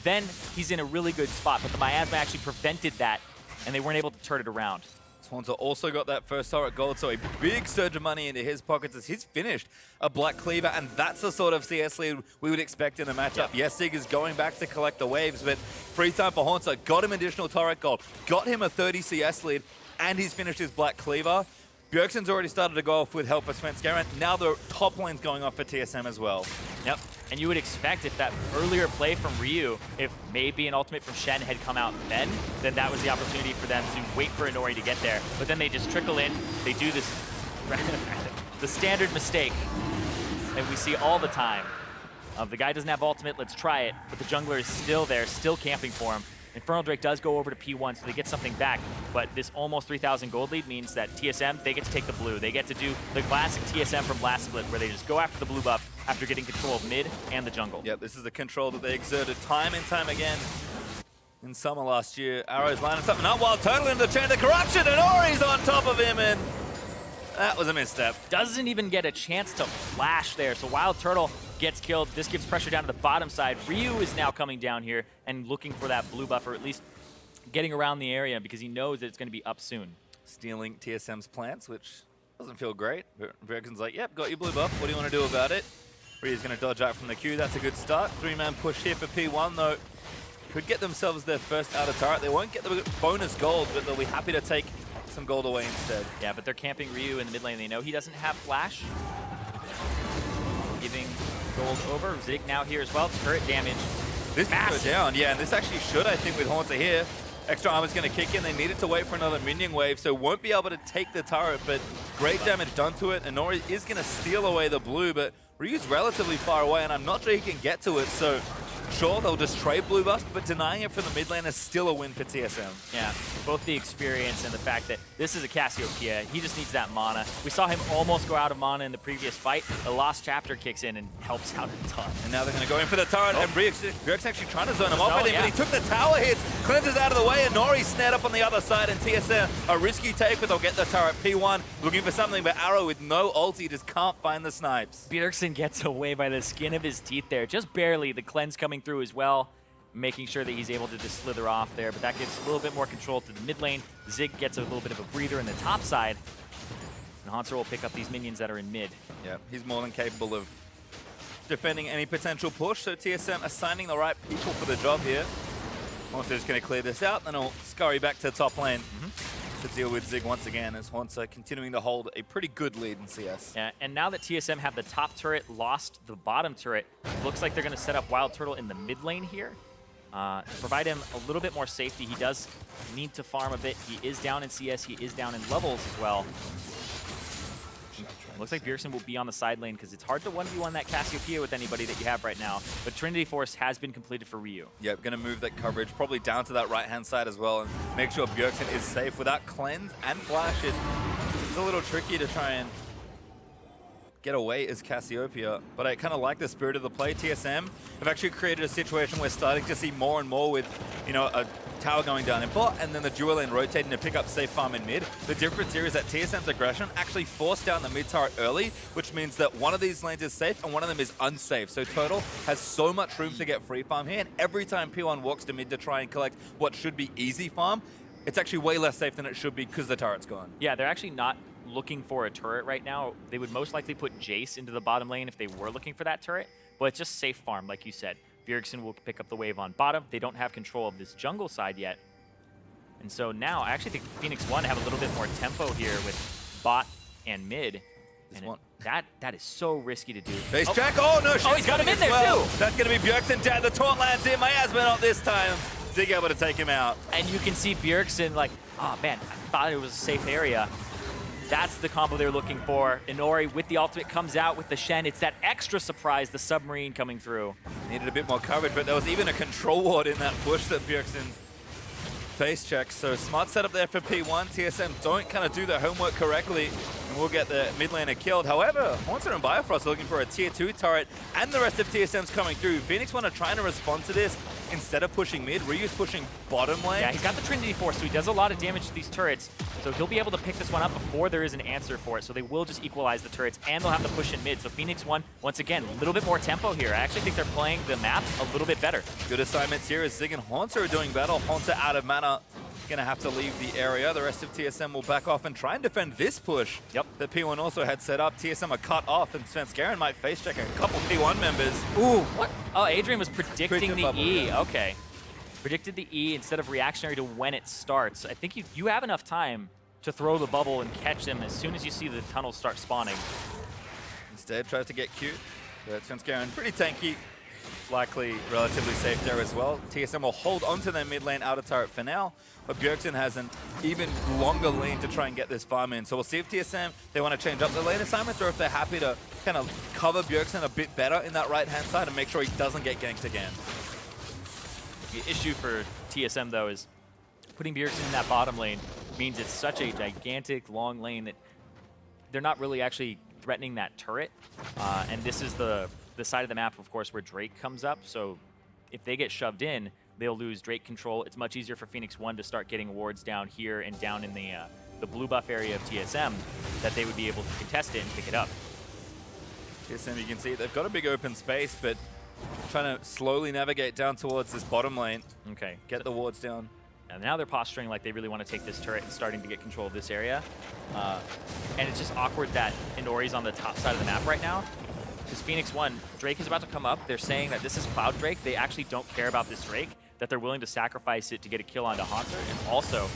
then he's in a really good spot. But the miasma actually prevented that, and they weren't able to turn it around. Haunter also got that first turret gold, so a big surge of money into his pockets as he's finished a Black Cleaver, and that's the sort of CS lead we would expect in a matchup. Yep. Yes, Zig is going back to collect the waves, but free time for Haunter, got him additional turret gold, got him a 30 CS lead, and he's finished his Black Cleaver. Bjergsen's already started to go off with help for Svenskeren. Now the top lane's going off for TSM as well. Yep, and you would expect if that earlier play from Ryu, if maybe an ultimate from Shen had come out then that was the opportunity for them to wait for Inori to get there. But then they just trickle in, they do this, the standard mistake that we see all the time of the guy doesn't have ultimate, let's try it, but the jungler is still there, still camping for him. Infernal Drake does go over to P1, so they get something back, but this almost 3,000 gold lead means that TSM, they get to take the blue. They get to do the classic TSM from last split, where they just go after the blue buff after getting control of mid and the jungle. Yep, this is the control that they exerted time and time again in summer last year. Arrow's lining something up while Turtle into the chain of corruption, and Ori's on top of him, and that was a misstep. Doesn't even get a chance to flash there, so Wild Turtle gets killed. This gives pressure down to the bottom side. Ryu is now coming down here and looking for that blue buff, or at least getting around the area because he knows that it's going to be up soon. Stealing TSM's plants, which doesn't feel great. Bjergsen's like, yep, got your blue buff. What do you want to do about it? Ryu's going to dodge out from the queue. That's a good start. 3-man push here for P1, though. Could get themselves their first outer turret. They won't get the bonus gold, but they'll be happy to take some gold away instead. Yeah, but they're camping Ryu in the mid lane. They know he doesn't have flash. Giving gold over. Zig now here as well. Turret damage. This can go down, yeah, and this actually should, I think, with Haunter here. Extra armor's going to kick in. They needed to wait for another minion wave, so won't be able to take the turret, but great damage done to it. Inori is going to steal away the blue, but Ryu's relatively far away, and I'm not sure he can get to it, so sure, they'll just trade blue buff, but denying it from the mid lane is still a win for TSM. Yeah, both the experience and the fact that this is a Cassiopeia. He just needs that mana. We saw him almost go out of mana in the previous fight. The Lost Chapter kicks in and helps out a ton. And now they're going to go in for the turret, and Bjergsen's actually trying to zone him off with him, but he took the tower hits, cleanses out of the way, and Nori snared up on the other side, and TSM, a risky take, but they'll get the turret. P1 looking for something, but Arrow with no ulti just can't find the snipes. Bjergsen gets away by the skin of his teeth there, just barely. The cleanse coming through as well, making sure that he's able to just slither off there, but that gives a little bit more control to the mid lane. Zig gets a little bit of a breather in the top side, and Haunter will pick up these minions that are in mid. Yeah, he's more than capable of defending any potential push, so TSM assigning the right people for the job here. Haunter's going to clear this out, then he'll scurry back to top lane to deal with Zig once again, as Haunter continuing to hold a pretty good lead in CS. Yeah, and now that TSM have the top turret, lost the bottom turret, looks like they're going to set up Wild Turtle in the mid lane here. Provide him a little bit more safety. He does need to farm a bit. He is down in CS. He is down in levels as well. Looks like Bjergsen will be on the side lane because it's hard to 1v1 that Cassiopeia with anybody that you have right now. But Trinity Force has been completed for Ryu. Yep, going to move that coverage probably down to that right-hand side as well and make sure Bjergsen is safe. Without cleanse and flash, it's a little tricky to try and get away as Cassiopeia, but I kind of like the spirit of the play. TSM have actually created a situation where starting to see more and more with, you know, a tower going down in bot and then the dual lane rotating to pick up safe farm in mid. The difference here is that TSM's aggression actually forced down the mid turret early, which means that one of these lanes is safe and one of them is unsafe. So Turtle has so much room to get free farm here, and every time P1 walks to mid to try and collect what should be easy farm, it's actually way less safe than it should be because the turret's gone. Yeah, they're actually not looking for a turret right now. They would most likely put Jace into the bottom lane if they were looking for that turret, but it's just safe farm, like you said. Bjergsen will pick up the wave on bottom. They don't have control of this jungle side yet. And so now, I actually think Phoenix 1 have a little bit more tempo here with bot and mid. And that is so risky to do. Face check. Oh, no. He's got him in there, too. That's going to be Bjergsen dead. The taunt lands in. Miasma not this time. Zig able to take him out. And you can see Bjergsen like, oh, man, I thought it was a safe area. That's the combo they're looking for. Inori with the ultimate comes out with the Shen. It's that extra surprise, the submarine coming through. Needed a bit more coverage, but there was even a control ward in that push that Bjergsen face check. So smart setup there for P1. TSM don't kind of do their homework correctly, and we'll get the mid laner killed. However, Haunter and Bifrost are looking for a tier 2 turret, and the rest of TSM's coming through. Phoenix1 are trying to respond to this. Instead of pushing mid, Ryu's pushing bottom lane. Yeah, he's got the Trinity Force, so he does a lot of damage to these turrets. So he'll be able to pick this one up before there is an answer for it. So they will just equalize the turrets, and they'll have to push in mid. So Phoenix1, once again, a little bit more tempo here. I actually think they're playing the map a little bit better. Good assignments here as Zig and Haunter are doing battle. Haunter out of mana, gonna have to leave the area. The rest of TSM will back off and try and defend this push that P1 also had set up. TSM are cut off, and Svenskeren might face check a couple P1 members. Ooh, what? Oh, Adrian was predicting the bubble, E. yeah. Okay. Predicted the E instead of reactionary to when it starts. I think you have enough time to throw the bubble and catch them as soon as you see the tunnels start spawning. Instead, tries to get cute. But Svenskeren pretty tanky. Likely relatively safe there as well. TSM will hold onto their mid lane outer turret for now, but Bjergsen has an even longer lane to try and get this farm in. So we'll see if TSM, they want to change up their lane assignments, or if they're happy to kind of cover Bjergsen a bit better in that right-hand side and make sure he doesn't get ganked again. The issue for TSM, though, is putting Bjergsen in that bottom lane means it's such a gigantic, long lane that they're not really actually threatening that turret. And this is the side of the map, of course, where Drake comes up. So if they get shoved in, they'll lose Drake control. It's much easier for Phoenix1 to start getting wards down here and down in the blue buff area of TSM that they would be able to contest it and pick it up. TSM, you can see they've got a big open space, but trying to slowly navigate down towards this bottom lane. Okay. Get the wards down. And now they're posturing like they really want to take this turret and starting to get control of this area. And it's just awkward that Inori's on the top side of the map right now. Because Phoenix1, Drake is about to come up. They're saying that this is Cloud Drake. They actually don't care about this Drake, that they're willing to sacrifice it to get a kill onto Haunter and also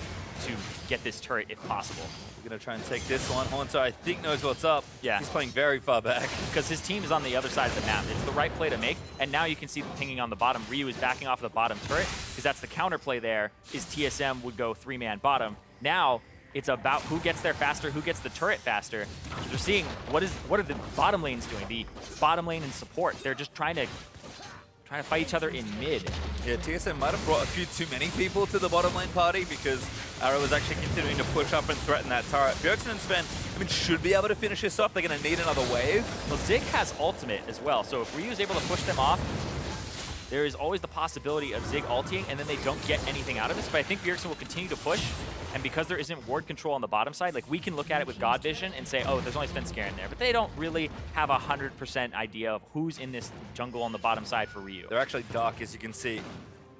to get this turret if possible. We're going to try and take this one. Haunter, I think, knows what's up. Yeah. He's playing very far back. Because his team is on the other side of the map. It's the right play to make. And now you can see the pinging on the bottom. Ryu is backing off the bottom turret because that's the counter play there, is TSM would go 3-man bottom. Now it's about who gets there faster, who gets the turret faster. They're seeing what are the bottom lanes doing. The bottom lane and support, they're just trying to fight each other in mid. Yeah, TSM might have brought a few too many people to the bottom lane party because Arrow is actually continuing to push up and threaten that turret. Bjergsen and Sven, should be able to finish this off. They're going to need another wave. Well, Zig has ultimate as well, so if Ryu is able to push them off, there is always the possibility of Zig ulting and then they don't get anything out of this, but I think Bjergsen will continue to push, and because there isn't ward control on the bottom side, like we can look at it with God Vision and say, oh, there's only Svenskeren there, but they don't really have 100% idea of who's in this jungle on the bottom side for Ryu. They're actually dark, as you can see,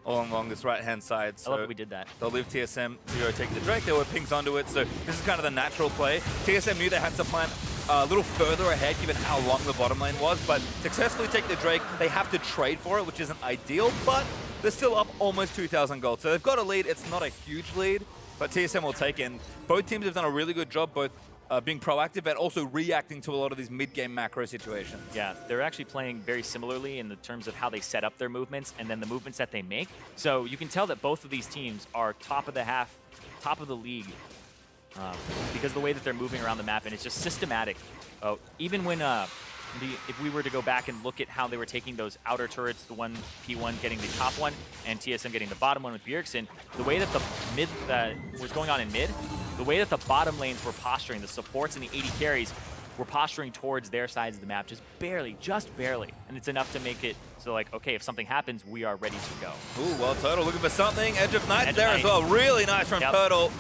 all along this right-hand side. So I love that we did that. They'll leave TSM to go take the Drake. There were pings onto it, so this is kind of the natural play. TSM knew they had to plan a little further ahead given how long the bottom lane was, but successfully take the Drake. They have to trade for it, which isn't ideal, but they're still up almost 2,000 gold. So they've got a lead. It's not a huge lead, but TSM will take in. Both teams have done a really good job, both being proactive and also reacting to a lot of these mid-game macro situations. Yeah, they're actually playing very similarly in the terms of how they set up their movements and then the movements that they make. So you can tell that both of these teams are top of the league, because of the way that they're moving around the map, and it's just systematic. Even when if we were to go back and look at how they were taking those outer turrets, the one P1 getting the top one and TSM getting the bottom one with Bjergsen, the way that the mid was going on in mid, the way that the bottom lanes were posturing, the supports and the 80 carries were posturing towards their sides of the map, just barely. And it's enough to make it so like, okay, if something happens, we are ready to go. Ooh, well, Turtle looking for something. Edge of Night there as well. Really nice from Turtle.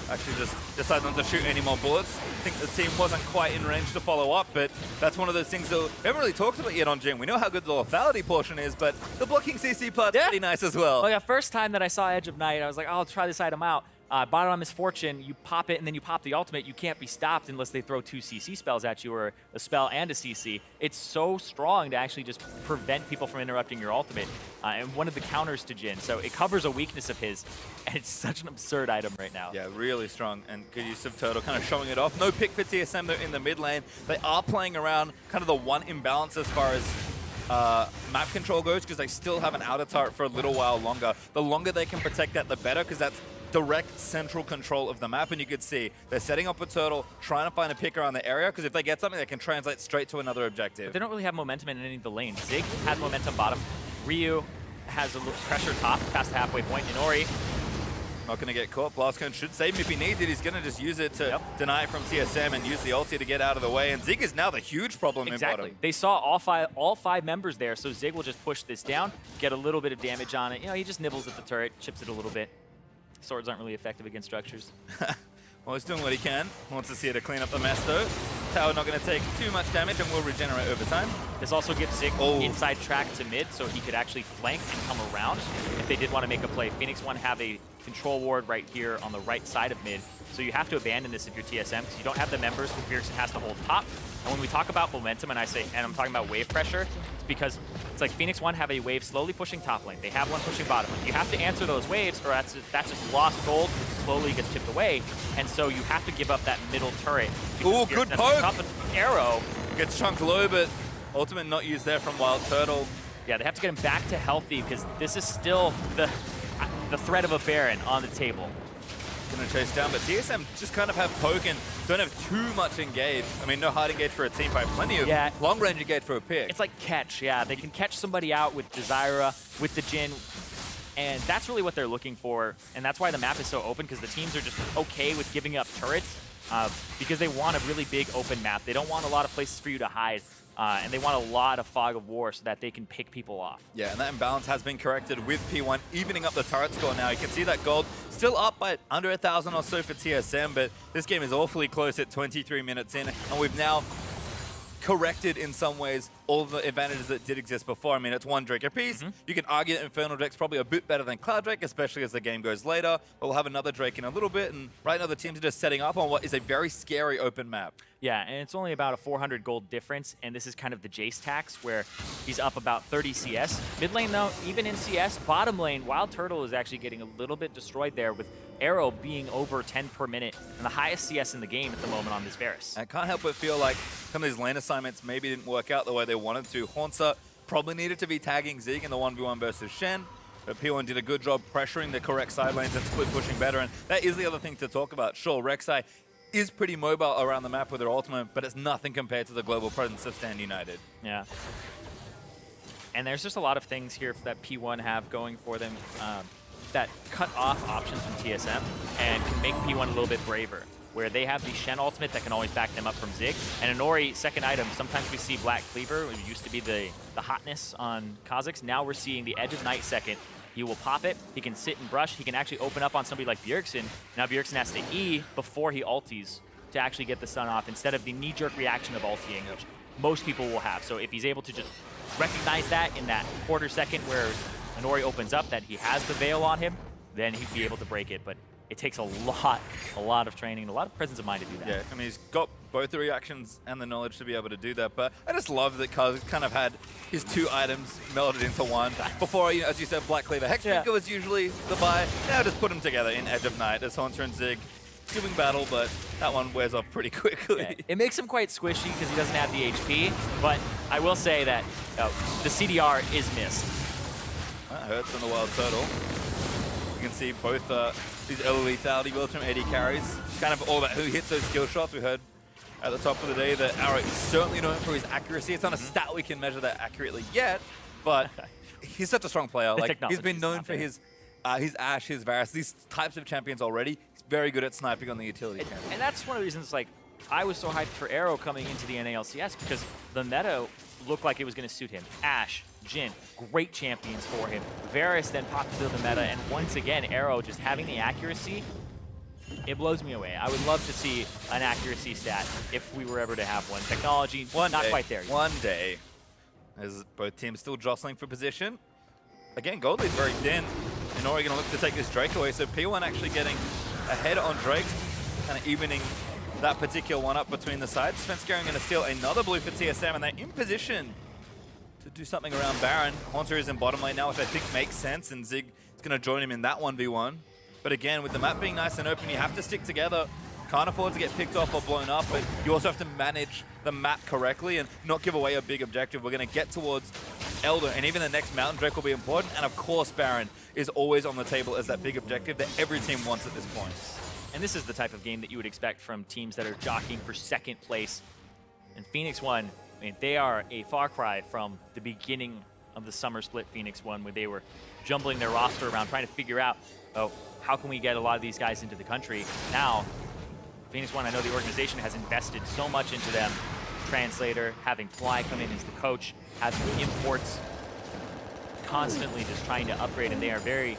Actually just decided not to shoot any more bullets. I think the team wasn't quite in range to follow up, but that's one of those things that we haven't really talked about yet on Jim. We know how good the lethality portion is, but the blocking CC part's pretty nice as well. Well, yeah, first time that I saw Edge of Night, I was like, oh, I'll try this item out. Bottom on Misfortune, you pop it and then you pop the ultimate. You can't be stopped unless they throw 2 CC spells at you, or a spell and a CC. It's so strong to actually just prevent people from interrupting your ultimate. And one of the counters to Jhin. So it covers a weakness of his, and it's such an absurd item right now. Yeah, really strong and good use of Turtle, kind of showing it off. No pick for TSM though in the mid lane. They are playing around kind of the one imbalance as far as map control goes, because they still have an outer turret for a little while longer. The longer they can protect that, the better, because that's direct central control of the map. And you could see they're setting up a Turtle, trying to find a pick around the area, because if they get something, they can translate straight to another objective. But they don't really have momentum in any of the lanes. Zig has momentum bottom. Ryu has a little pressure top past the halfway point. Inori, not going to get caught. Blastcone should save him if he needs it. He's going to just use it to deny it from TSM and use the ulti to get out of the way. And Zig is now the huge problem in bottom. They saw all five members there, so Zig will just push this down, get a little bit of damage on it. You know, he just nibbles at the turret, chips it a little bit. Swords aren't really effective against structures. Well, he's doing what he can. Wants to see it to clean up the mess, though. Tower not going to take too much damage and will regenerate over time. This also gives Zig inside track to mid, so he could actually flank and come around if they did want to make a play. Phoenix1 have a control ward right here on the right side of mid, so you have to abandon this if you're TSM, because you don't have the members who Pearson has to hold top. And when we talk about momentum, and I'm talking about wave pressure, it's because it's like Phoenix1 have a wave slowly pushing top lane. They have one pushing bottom lane. You have to answer those waves, or that's just lost gold, which slowly gets chipped away. And so you have to give up that middle turret. Ooh, good poke! Top of Arrow gets chunked low, but ultimate not used there from Wild Turtle. Yeah, they have to get him back to healthy, because this is still the threat of a Baron on the table. Gonna chase down, but TSM just kind of have poke and don't have too much engage. I mean, no hard engage for a team fight, plenty of long range engage for a pick. It's like catch, yeah. They can catch somebody out with Desira, with the Jhin, and that's really what they're looking for. And that's why the map is so open, because the teams are just okay with giving up turrets, because they want a really big open map. They don't want a lot of places for you to hide. And they want a lot of fog of war so that they can pick people off. Yeah, and that imbalance has been corrected with P1 evening up the turret score now. You can see that gold still up by under 1,000 or so for TSM, but this game is awfully close at 23 minutes in, and we've now corrected in some ways all of the advantages that did exist before. I mean, it's one Drake apiece. You can argue that Infernal Drake's probably a bit better than Cloud Drake, especially as the game goes later, but we'll have another Drake in a little bit, and right now the teams are just setting up on what is a very scary open map. Yeah, and it's only about a 400 gold difference, and this is kind of the Jace tax, where he's up about 30 CS. Mid lane, though, even in CS, bottom lane, Wild Turtle is actually getting a little bit destroyed there, with Arrow being over 10 per minute, and the highest CS in the game at the moment on this Varus. I can't help but feel like some of these lane assignments maybe didn't work out the way they wanted to. Haunter probably needed to be tagging Zig in the 1v1 versus Shen, but P1 did a good job pressuring the correct side lanes and split pushing better, and that is the other thing to talk about. Sure, Rek'Sai is pretty mobile around the map with their ultimate, but it's nothing compared to the global presence of Stand United. Yeah. And there's just a lot of things here that P1 have going for them that cut off options from TSM and can make P1 a little bit braver, where they have the Shen ultimate that can always back them up from Zig. And Inori, second item, sometimes we see Black Cleaver, which used to be the hotness on Kha'Zix. Now we're seeing the Edge of Night second. He will pop it, he can sit and brush, he can actually open up on somebody like Bjergsen. Now Bjergsen has to E before he ulties to actually get the stun off, instead of the knee-jerk reaction of ulting, which most people will have. So if he's able to just recognize that in that quarter second where Inori opens up that he has the veil on him, then he'd be able to break it. But it takes a lot of training and a lot of presence of mind to do that. Yeah, I mean, he's got both the reactions and the knowledge to be able to do that, but I just love that Kaz kind of had his two items melded into one. Before, you know, as you said, Black Cleaver Hexbreaker was usually the buy. Now just put them together in Edge of Night as Haunter and Zig doing battle, but that one wears off pretty quickly. Yeah, it makes him quite squishy because he doesn't have the HP, but I will say that the CDR is missed. That hurts on the Wild Turtle. You can see both these early lethality builds from AD carries. It's kind of all about who hits those skill shots. We heard at the top of the day that Arrow is certainly known for his accuracy. It's not a stat we can measure that accurately yet, but he's such a strong player. Like, he's been known for his Ashe, his Varus, these types of champions already. He's very good at sniping on the utility champions. And that's one of the reasons, like, I was so hyped for Arrow coming into the NALCS, because the meta looked like it was going to suit him. Ashe, Jhin, great champions for him. Varus then popped into the meta, and once again, Arrow just having the accuracy, it blows me away. I would love to see an accuracy stat if we were ever to have one. Technology, not quite there yet. One day. As both teams still jostling for position. Again, Gold Lead's very thin. Inori going to look to take this Drake away, so P1 actually getting ahead on Drake, kind of evening that particular one up between the sides. Svenskeren going to steal another blue for TSM, and they're in position to do something around Baron. Haunter is in bottom lane now, which I think makes sense, and Zig is going to join him in that 1v1. But again, with the map being nice and open, you have to stick together. Can't afford to get picked off or blown up, but you also have to manage the map correctly and not give away a big objective. We're going to get towards Elder, and even the next Mountain Drake will be important. And of course, Baron is always on the table as that big objective that every team wants at this point. And this is the type of game that you would expect from teams that are jockeying for second place. And Phoenix 1, I mean, they are a far cry from the beginning of the summer split Phoenix 1, where they were jumbling their roster around, trying to figure out, oh, how can we get a lot of these guys into the country? Now, Phoenix 1, I know the organization has invested so much into them. Translator, having Fly come in as the coach, having imports, constantly just trying to upgrade, and they are very,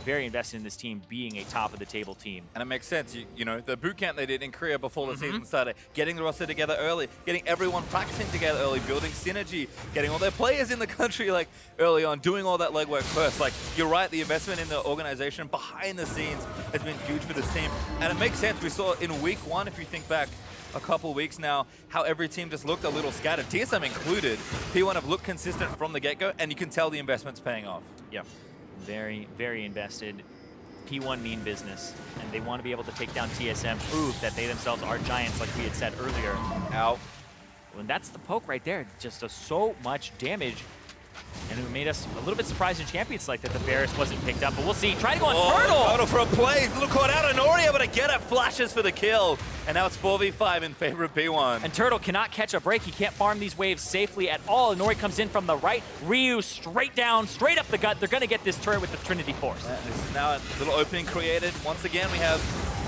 very invested in this team being a top-of-the-table team. And it makes sense. You know, the boot camp they did in Korea before the season started, getting the roster together early, getting everyone practicing together early, building synergy, getting all their players in the country like early on, doing all that legwork first. Like, you're right, the investment in the organization behind the scenes has been huge for this team. And it makes sense. We saw in week 1, if you think back a couple weeks now, how every team just looked a little scattered. TSM included. P1 have looked consistent from the get-go, and you can tell the investment's paying off. Yep. Very, very invested. P1 mean business, and they want to be able to take down TSM, prove that they themselves are giants, like we had said earlier. Out. And that's the poke right there. Just does so much damage. And it made us a little bit surprised in Champions like that the Varus wasn't picked up, but we'll see. Try to go on Turtle! Turtle for a play. Little caught out. Inori able to get it. Flashes for the kill. And now it's 4v5 in favor of P1. And Turtle cannot catch a break. He can't farm these waves safely at all. Inori comes in from the right. Ryu straight down, straight up the gut. They're going to get this turret with the Trinity Force. This is now a little opening created. Once again, we have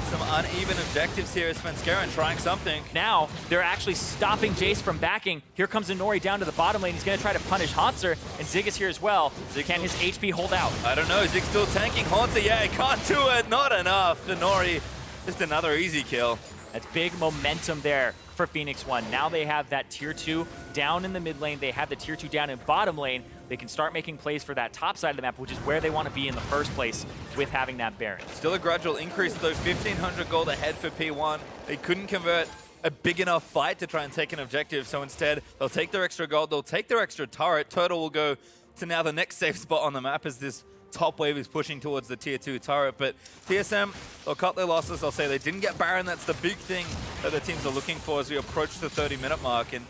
some uneven objectives here as Svenskeren trying something. Now, they're actually stopping Jace from backing. Here comes Inori down to the bottom lane. He's going to try to punish Haunter, and Zig is here as well. Can his HP hold out? I don't know. Zig's still tanking. Haunter, yeah, he can't do it. Not enough. Inori, just another easy kill. That's big momentum there for Phoenix 1. Now they have that tier 2 down in the mid lane. They have the tier 2 down in bottom lane. They can start making plays for that top side of the map, which is where they want to be in the first place with having that Baron. Still a gradual increase, though. 1,500 gold ahead for P1. They couldn't convert a big enough fight to try and take an objective, so instead they'll take their extra gold, they'll take their extra turret. Turtle will go to now the next safe spot on the map as this top wave is pushing towards the tier 2 turret. But TSM, they'll cut their losses. They'll say they didn't get Baron. That's the big thing that the teams are looking for as we approach the 30-minute mark. And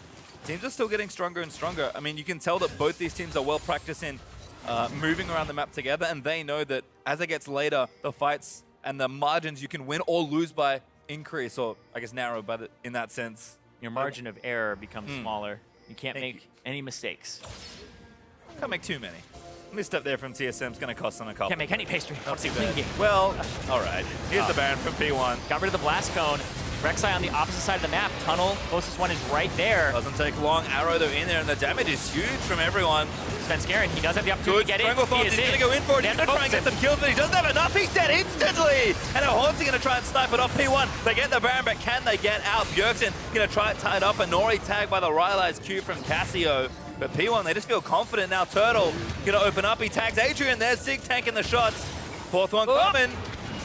teams are still getting stronger and stronger. I mean, you can tell that both these teams are well practiced in moving around the map together, and they know that as it gets later, the fights and the margins you can win or lose by increase, or I guess narrow by in that sense. Your margin of error becomes smaller. You can't make any mistakes. Can't make too many. Missed up there from TSM is going to cost them a couple. Can't make any pastry. I want to see a clean game. Well, all right. Here's the Baron from P1. Got rid of the blast cone. Rek'Sai on the opposite side of the map. Tunnel, closest one is right there. Doesn't take long. Arrow, though, in there, and the damage is huge from everyone. Svenskeren, he does have the opportunity to get in. He's going to go in for it. He's going to try and get some kills, but he doesn't have enough. He's dead instantly. And now Haunter going to try and snipe it off P1. They get the Baron, but can they get out? Bjergsen going to try it tied up. Inori tagged by the Rylai's Q from Cassio. But P1, they just feel confident now. Turtle going to open up. He tags Adrian. There's Zig tanking the shots. Fourth one coming.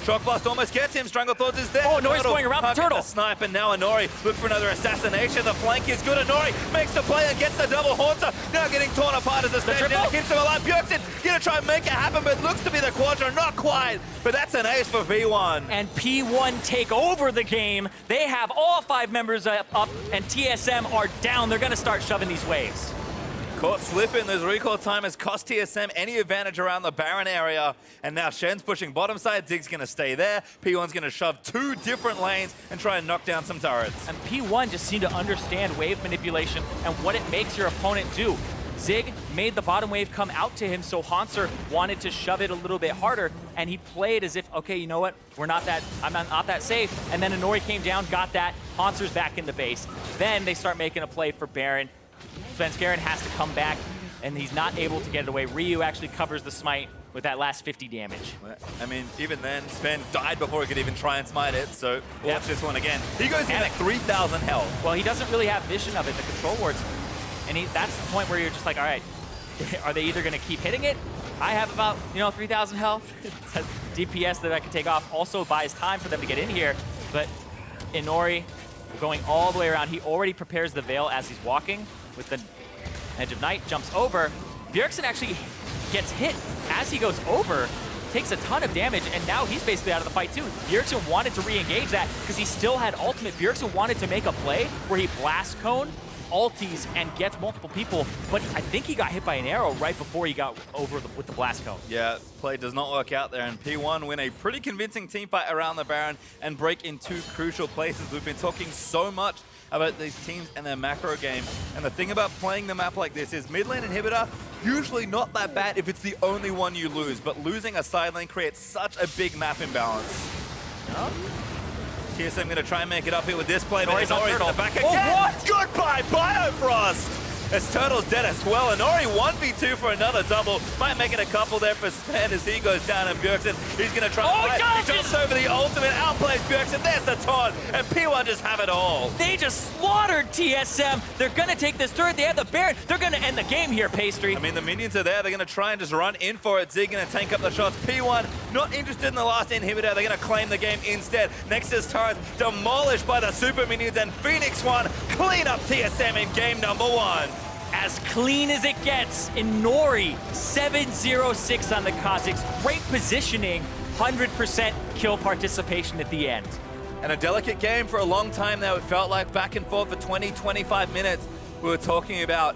Shock Blast almost gets him. Strangle Thoughts is there. Oh, Inori's going around the Turtle. The snipe, and now Inori look for another assassination. The flank is good. Inori makes the play and gets the double. Haunter now getting torn apart as the stage now keeps him alive. Bjergsen going to try and make it happen, but looks to be the Quadra. Not quite, but that's an ace for P1. And P1 take over the game. They have all 5 members up, and TSM are down. They're going to start shoving these waves. Caught slipping. This recoil time has cost TSM any advantage around the Baron area. And now Shen's pushing bottom side. Zig's going to stay there. P1's going to shove 2 different lanes and try and knock down some turrets. And P1 just seemed to understand wave manipulation and what it makes your opponent do. Zig made the bottom wave come out to him, so Haunter wanted to shove it a little bit harder, and he played as if, okay, you know what, I'm not that safe. And then Inori came down, got that. Haunter's back in the base. Then they start making a play for Baron. Svenskeren has to come back, and he's not able to get it away. Ryu actually covers the smite with that last 50 damage. I mean, even then, Sven died before he could even try and smite it, so watch this one again. He goes in at 3,000 health. Well, he doesn't really have vision of it, the control wards. And that's the point where you're just like, all right, are they either going to keep hitting it, I have about, 3,000 health. DPS that I can take off. Also buys time for them to get in here. But Inori going all the way around. He already prepares the Veil as he's walking with the Edge of Night. Jumps over. Bjergsen actually gets hit as he goes over. Takes a ton of damage, and now he's basically out of the fight too. Bjergsen wanted to re-engage that because he still had ultimate. Bjergsen wanted to make a play where he blast cone, ulties, and gets multiple people, but I think he got hit by an arrow right before he got over with the blast cone. Yeah, play does not work out there, and P1 win a pretty convincing team fight around the Baron and break in 2 crucial places. We've been talking so much about these teams and their macro game, and the thing about playing the map like this is mid lane inhibitor, usually not that bad if it's the only one you lose, but losing a side lane creates such a big map imbalance. Yep. TSM going to try and make it up here with this play, but Nori's on Inori's in Turtle. the back Oh, again. what? Goodbye, Biofrost! As Turtle's dead as well. Inori 1v2 for another double. Might make it a couple there for Sven as he goes down, and Bjergsen, he's going to try and fight. He jumps over the ultimate, outplays Bjergsen. There's the taunt, and P1 just have it all. They just slaughtered TSM. They're going to take this turret. They have the Baron. They're going to end the game here, Pastry. I mean, the minions are there. They're going to try and just run in for it. Zig going to tank up the shots. P1 not interested in the last inhibitor. They're going to claim the game instead. Nexus turrets demolished by the super minions, and Phoenix 1 clean up TSM in game number 1. As clean as it gets, Inori 7-0-6 on the Kazakhs. Great positioning, 100% kill participation at the end. And a delicate game for a long time now. It felt like back and forth for 20, 25 minutes. We were talking about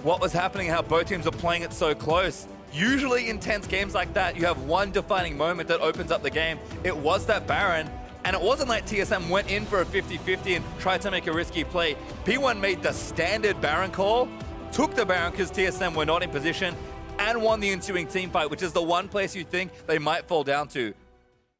what was happening, how both teams are playing it so close. Usually intense games like that, you have one defining moment that opens up the game. It was that Baron. And it wasn't like TSM went in for a 50-50 and tried to make a risky play. P1 made the standard Baron call, took the Baron because TSM were not in position, and won the ensuing team fight, which is the one place you think they might fall down to.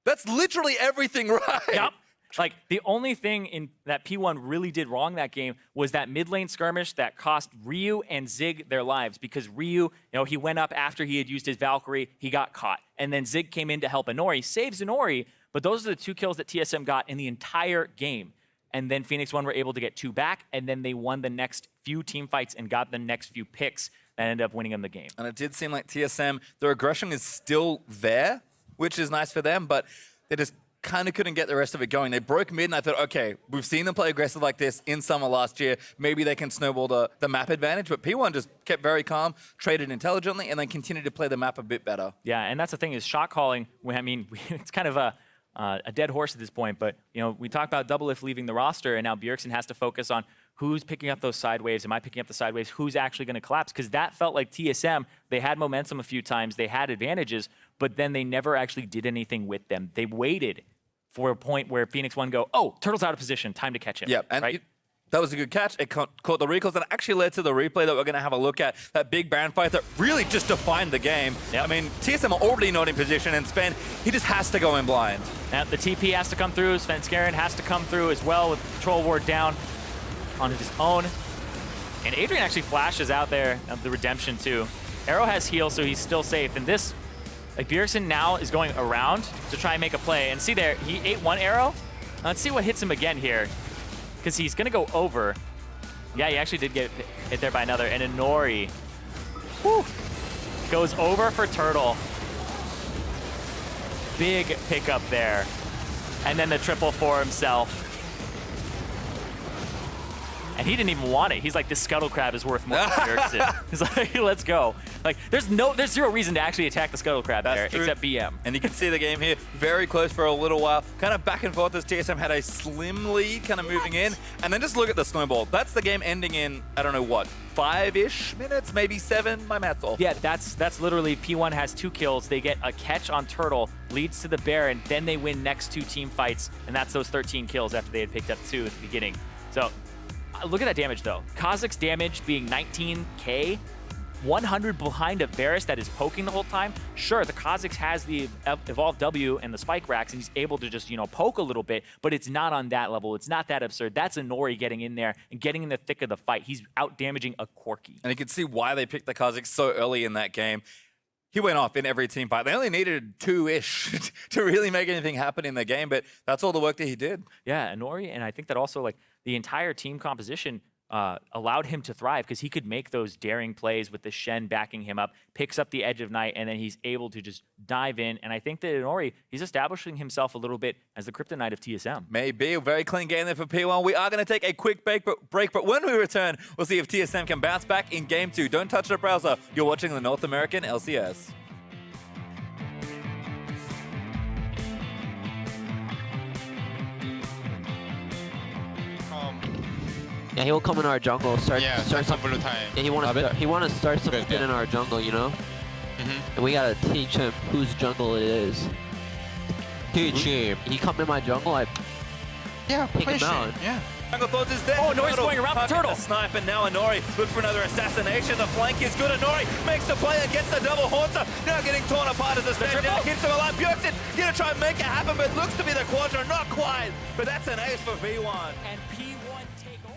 That's literally everything right. Yep. Like, the only thing that P1 really did wrong that game was that mid lane skirmish that cost Ryu and Zig their lives, because Ryu, he went up after he had used his Valkyrie, he got caught. And then Zig came in to help Inori, saves Inori, but those are the 2 kills that TSM got in the entire game. And then Phoenix 1 were able to get 2 back, and then they won the next few team fights and got the next few picks that ended up winning them the game. And it did seem like TSM, their aggression is still there, which is nice for them, but they just kind of couldn't get the rest of it going. They broke mid, and I thought, okay, we've seen them play aggressive like this in summer last year. Maybe they can snowball the map advantage, but P1 just kept very calm, traded intelligently, and then continued to play the map a bit better. Yeah, and that's the thing is shot calling. I mean, it's kind of a dead horse at this point, but we talked about Doublelift leaving the roster, and now Bjergsen has to focus on who's picking up those side waves. Am I picking up the side waves? Who's actually going to collapse? Because that felt like TSM. They had momentum a few times, they had advantages, but then they never actually did anything with them. They waited for a point where Phoenix 1 go, oh, Turtle's out of position, time to catch him. Yeah, and right? That was a good catch. It caught the recalls, and it actually led to the replay that we're going to have a look at. That big Baron fight that really just defined the game. Yep. I mean, TSM are already not in position, and Sven, he just has to go in blind. Now, the TP has to come through. Sven Skaren has to come through as well with Control Ward down on his own. And Adrian actually flashes out there of the redemption too. Arrow has heal, so he's still safe. And this, Bjergsen now is going around to try and make a play. And see there, he ate 1 arrow. Let's see what hits him again here, because he's going to go over. Yeah, he actually did get hit there by another. And Inori goes over for Turtle. Big pickup there. And then the triple for himself. And he didn't even want it. He's like, this scuttle crab is worth more than Bjergsen. He's like, let's go. Like, there's 0 reason to actually attack the scuttle crab there, except BM. And you can see the game here, very close for a little while. Kind of back and forth as TSM had a slim lead, kind of moving in. And then just look at the snowball. That's the game ending in, I don't know what, 5-ish minutes, maybe 7? My math's off. Yeah, that's literally P1 has 2 kills. They get a catch on Turtle, leads to the Baron, then they win next 2 team fights, and that's those 13 kills after they had picked up 2 at the beginning. So, look at that damage, though. Kazakh's damage being 19k, 100 behind a Varus that is poking the whole time. Sure, the Kazakhs has the Evolved W and the Spike Racks, and he's able to just, poke a little bit, but it's not on that level. It's not that absurd. That's Inori getting in there and getting in the thick of the fight. He's out-damaging a Corki. And you can see why they picked the Kazakhs so early in that game. He went off in every team fight. They only needed 2-ish to really make anything happen in the game, but that's all the work that he did. Yeah, Inori, and I think that also, the entire team composition allowed him to thrive because he could make those daring plays with the Shen backing him up, picks up the edge of night, and then he's able to just dive in. And I think that Inori, he's establishing himself a little bit as the kryptonite of TSM. Maybe a very clean game there for P1. We are going to take a quick break, but when we return, we'll see if TSM can bounce back in Game 2. Don't touch the browser. You're watching the North American LCS. Yeah, he will come in our jungle, start blue time. Yeah, he want to start something in our jungle, you know. And we gotta teach him whose jungle it is. Teach him. He come in my jungle, I pick him out. Yeah. Jungle Thoughts is there. Oh, Nori's going around the turtle. Snipe, and now Inori look for another assassination. The flank is good. Inori makes the play and gets the double haunter. Now getting torn apart as the stage now keeps him alive. Bjorkson gonna try and make it happen, but looks to be the Quadra. Not quite, but that's an ace for V1. And P1 take over.